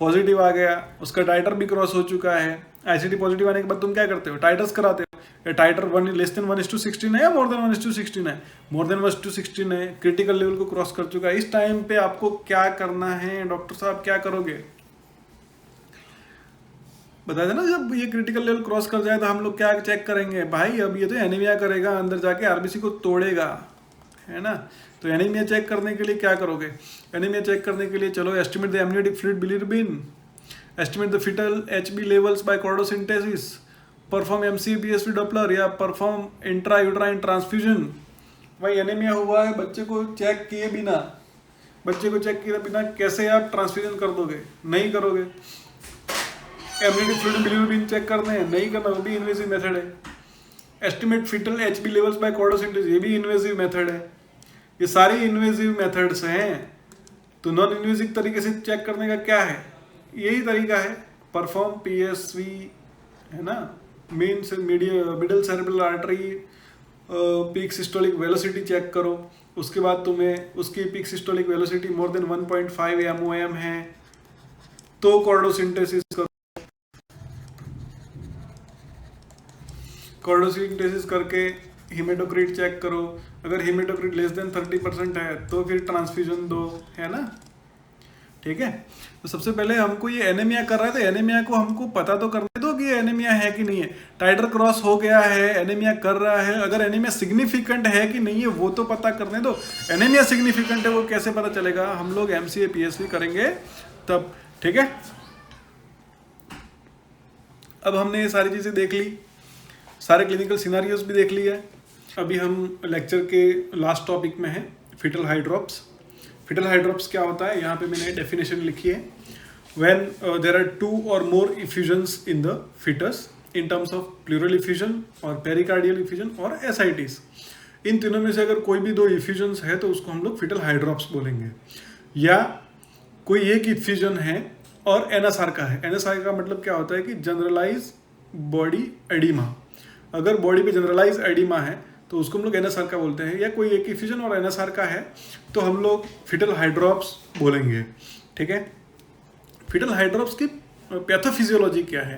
पॉजिटिव आ गया, उसका टाइटर भी क्रॉस हो चुका है, ICD पॉजिटिव आने के बाद तुम क्या करते हो? टाइटर्स कराते हो। ये टाइटर 1:16 है या मोर देन 1:16 है? मोर देन 1:16 है, क्रिटिकल लेवल को क्रॉस कर चुका है। इस टाइम पे आपको क्या करना है? डॉक्टर साहब क्या करोगे? बता देना। जब ये क्रिटिकल लेवल क्रॉस कर जाए तो हम लोग क्या चेक करेंगे? भाई अब ये तो एनीमिया करेगा, अंदर जाके RBC को तोड़ेगा, है ना। तो एनीमिया चेक करने के लिए क्या करोगे? एनीमिया चेक करने के लिए चलो estimate the amniotic fluid bilirubin, estimate the fetal HB levels by cordocentesis, perform MCPSV Doppler या परफॉर्म इंट्रा यूट्राइन ट्रांसफ्यूजन। भाई एनीमिया हुआ है, बच्चे को चेक किए बिना कैसे आप ट्रांसफ्यूजन कर दोगे? नहीं करोगे। एमनियोटिक फ्लूइड बिलिरुबिन चेक करने हैं, नहीं करना, वो भी इन्वेसिव मेथड है। Estimate fetal HB levels by cordocentesis, ये भी इन्वेसिव मेथड है। ये सारी इन्वेसिव मेथड्स हैं। तो नॉन इन्वेसिव तरीके से चेक करने का क्या है? यही तरीका है, परफॉर्म PSV, है ना, middle cerebral artery peak systolic velocity check करो। उसके बाद तुम्हें उसकी peak systolic velocity more than 1.5 MOM है तो कॉर्डोसिंथेसिस करो। कॉर्डोसिंथेसिस करके हीमेटोक्रिट चेक करो। अगर हीमेटोक्रिट लेस देन 30% है तो फिर ट्रांसफ्यूजन दो, है ना, ठीक है। तो सबसे पहले हमको ये एनीमिया कर रहा है तो एनीमिया को हमको पता तो करने दो कि ये एनीमिया है कि नहीं है। टाइटर क्रॉस हो गया है, एनीमिया कर रहा है, अगर एनीमिया सिग्निफिकेंट है कि नहीं है वो तो पता करने दो। एनीमिया सिग्निफिकेंट है वो कैसे पता चलेगा? हम लोग MCA PSV करेंगे तब, ठीक है। अब हमने ये सारी चीजें देख ली, सारे क्लिनिकल सिनारियोज भी देख लिए। अभी हम लेक्चर के लास्ट टॉपिक में हैं, फीटल हाइड्रॉप्स। फीटल हाइड्रॉप्स क्या होता है? यहाँ पे मैंने डेफिनेशन लिखी है। When there are 2 or more effusions in the fetus in terms of pleural effusion और पेरिकार्डियल इफ्यूजन और एसाइटिस, इन तीनों में से अगर कोई भी 2 इफ्यूजन्स है तो उसको हम लोग फीटल हाइड्रॉप्स बोलेंगे। या कोई एक इफ्यूजन है और NSR का है। NSR का मतलब क्या होता है कि जनरलाइज बॉडी एडिमा। अगर बॉडी पे जनरलाइज एडिमा है तो उसको हम लोग NSR का बोलते हैं। या कोई एक इफ्यूजन और NSR का है तो हम लोग फीटल हाइड्रॉप्स बोलेंगे, ठीक है। फीटल हाइड्रॉप्स की पैथोफिजियोलॉजी क्या है,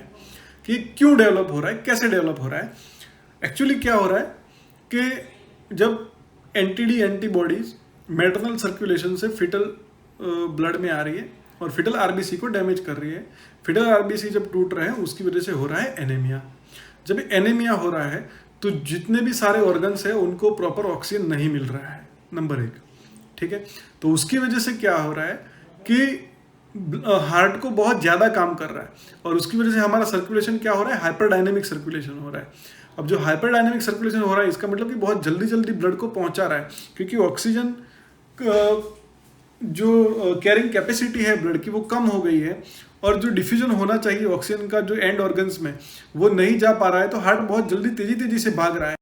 कि क्यों डेवलप हो रहा है, कैसे डेवलप हो रहा है? एक्चुअली क्या हो रहा है कि जब NTD एंटीबॉडीज मैटरनल सर्कुलेशन से फीटल ब्लड में आ रही है और फीटल RBC को डैमेज कर रही है। फीटल RBC जब टूट रहे हैं उसकी वजह से हो रहा है एनीमिया। जब एनीमिया हो रहा है तो जितने भी सारे ऑर्गन्स हैं उनको प्रॉपर ऑक्सीजन नहीं मिल रहा है, नंबर 1, ठीक है। तो उसकी वजह से क्या हो रहा है कि हार्ट को बहुत ज़्यादा काम कर रहा है और उसकी वजह से हमारा सर्कुलेशन क्या हो रहा है? हाइपरडायनेमिक सर्कुलेशन हो रहा है। अब जो हाइपरडायनेमिक सर्कुलेशन हो रहा है इसका मतलब कि बहुत जल्दी जल्दी ब्लड को पहुंचा रहा है, क्योंकि ऑक्सीजन जो कैरिंग कैपेसिटी है ब्लड की वो कम हो गई है और जो डिफ्यूजन होना चाहिए ऑक्सीजन का जो एंड ऑर्गन्स में वो नहीं जा पा रहा है। तो हार्ट बहुत जल्दी तेजी से भाग रहा है,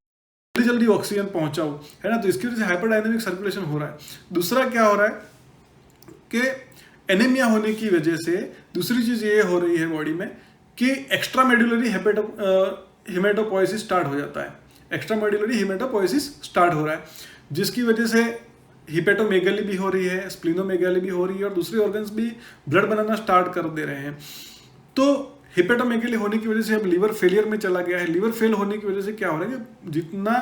जल्दी जल्दी ऑक्सीजन पहुंचाओ, है ना। तो इसकी वजह से हाइपरडायनेमिक सर्कुलेशन हो रहा है। दूसरा क्या हो रहा है कि एनीमिया होने की वजह से दूसरी चीज ये हो रही है बॉडी में कि एक्स्ट्रा मेडुलरी हेमेटोपोइसिस स्टार्ट हो जाता है। एक्स्ट्रा मेडुलरी हेमेटोपोइसिस स्टार्ट हो रहा है, जिसकी वजह से हिपेटोमेगाली भी हो रही है, स्प्लीनोमेगाली भी हो रही है और दूसरे ऑर्गन्स भी ब्लड बनाना स्टार्ट कर दे रहे हैं। तो हिपेटोमेगाली होने की वजह से अब लीवर फेलियर में चला गया है। लीवर फेल होने की वजह से क्या हो रहा है कि जितना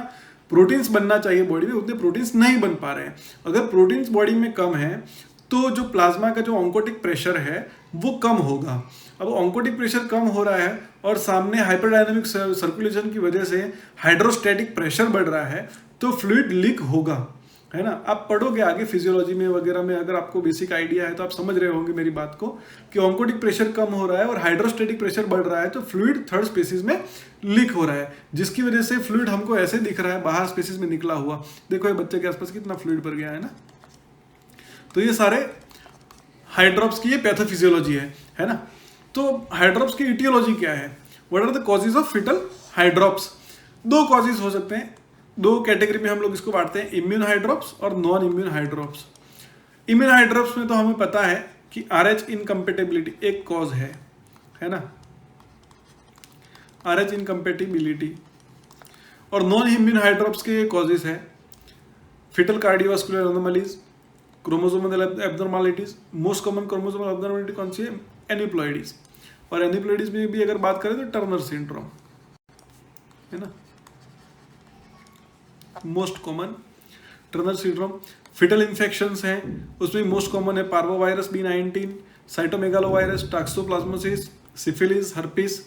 प्रोटीन्स बनना चाहिए बॉडी में उतने प्रोटीन्स नहीं बन पा रहे हैं। अगर प्रोटीन्स बॉडी में कम है तो जो प्लाज्मा का जो ऑन्कोटिक प्रेशर है वो कम होगा। अब ऑन्कोटिक प्रेशर कम हो रहा है और सामने हाइपरडायनामिक सर्कुलेशन की वजह से हाइड्रोस्टैटिक प्रेशर बढ़ रहा है, तो फ्लूइड लीक होगा, है ना। आप पढ़ोगे आगे फिजियोलॉजी में वगैरह में, अगर आपको बेसिक आइडिया है तो आप समझ रहे होंगे मेरी बात को कि ऑन्कोटिक प्रेशर कम हो रहा है और हाइड्रोस्टैटिक प्रेशर बढ़ रहा है, तो फ्लूइड थर्ड स्पेसिस में लीक हो रहा है, जिसकी वजह से फ्लूइड हमको ऐसे दिख रहा है बाहर स्पेसिस में निकला हुआ। देखो ये बच्चे के आसपास कितना फ्लूइड भर गया है ना। तो ये सारे हाइड्रॉप्स की ये पैथोफिजियोलॉजी है ना। तो हाइड्रॉप्स की इटियोलॉजी क्या है? What are the causes of fetal hydrops? दो कॉजेज हो सकते हैं, दो कैटेगरी में हम लोग इसको बांटते हैं, इम्यून हाइड्रॉप्स और नॉन इम्यून हाइड्रॉप्स। इम्यून हाइड्रॉप्स में तो हमें पता है कि RH इनकम्पेटेबिलिटी एक कॉज है ना, RH इनकम्पेटिबिलिटी। और नॉन इम्यून हाइड्रॉप्स के कॉजेज है fetal cardiovascular anomalies, chromosomal abnormalities. Most common chromosomal abnormality कौन सी है? एनिप्लॉइडीज। और एनिप्लॉइडीज में भी अगर बात करें तो टर्नर सिंड्रोम, है ना, most common Turner syndrome. Fetal infections हैं, उसमें मोस्ट कॉमन है parvovirus B19, cytomegalovirus, toxoplasmosis, syphilis, herpes,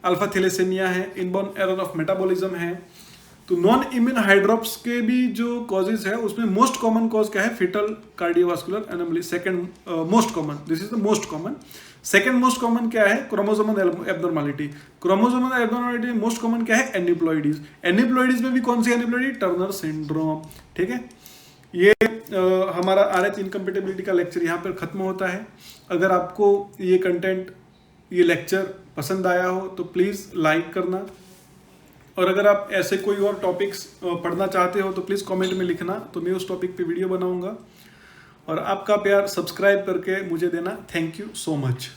alpha thalassemia है, इनबॉर्न एरर ऑफ मेटाबॉलिज्म है। तो नॉन इम्यून हाइड्रॉप्स के भी जो कॉजेज है उसमें मोस्ट कॉमन कॉज क्या है? Fetal cardiovascular anomaly, second most common, this is the most common. Second most common क्या है? Chromosomal abnormality. Chromosomal abnormality most common क्या है? एनिप्लॉइडीज। एनिप्लॉइडीज में भी कौन सी एनिप्लॉइडी? Turner syndrome. ठीक है, ये हमारा RH इनकम्पेटिबिलिटी का लेक्चर यहाँ पर खत्म होता है। अगर आपको ये कंटेंट, ये लेक्चर पसंद आया हो तो प्लीज़ लाइक करना, और अगर आप ऐसे कोई और टॉपिक्स पढ़ना चाहते हो तो प्लीज़ कमेंट में लिखना, तो मैं उस टॉपिक पे वीडियो बनाऊंगा। और आपका प्यार सब्सक्राइब करके मुझे देना। Thank you so much.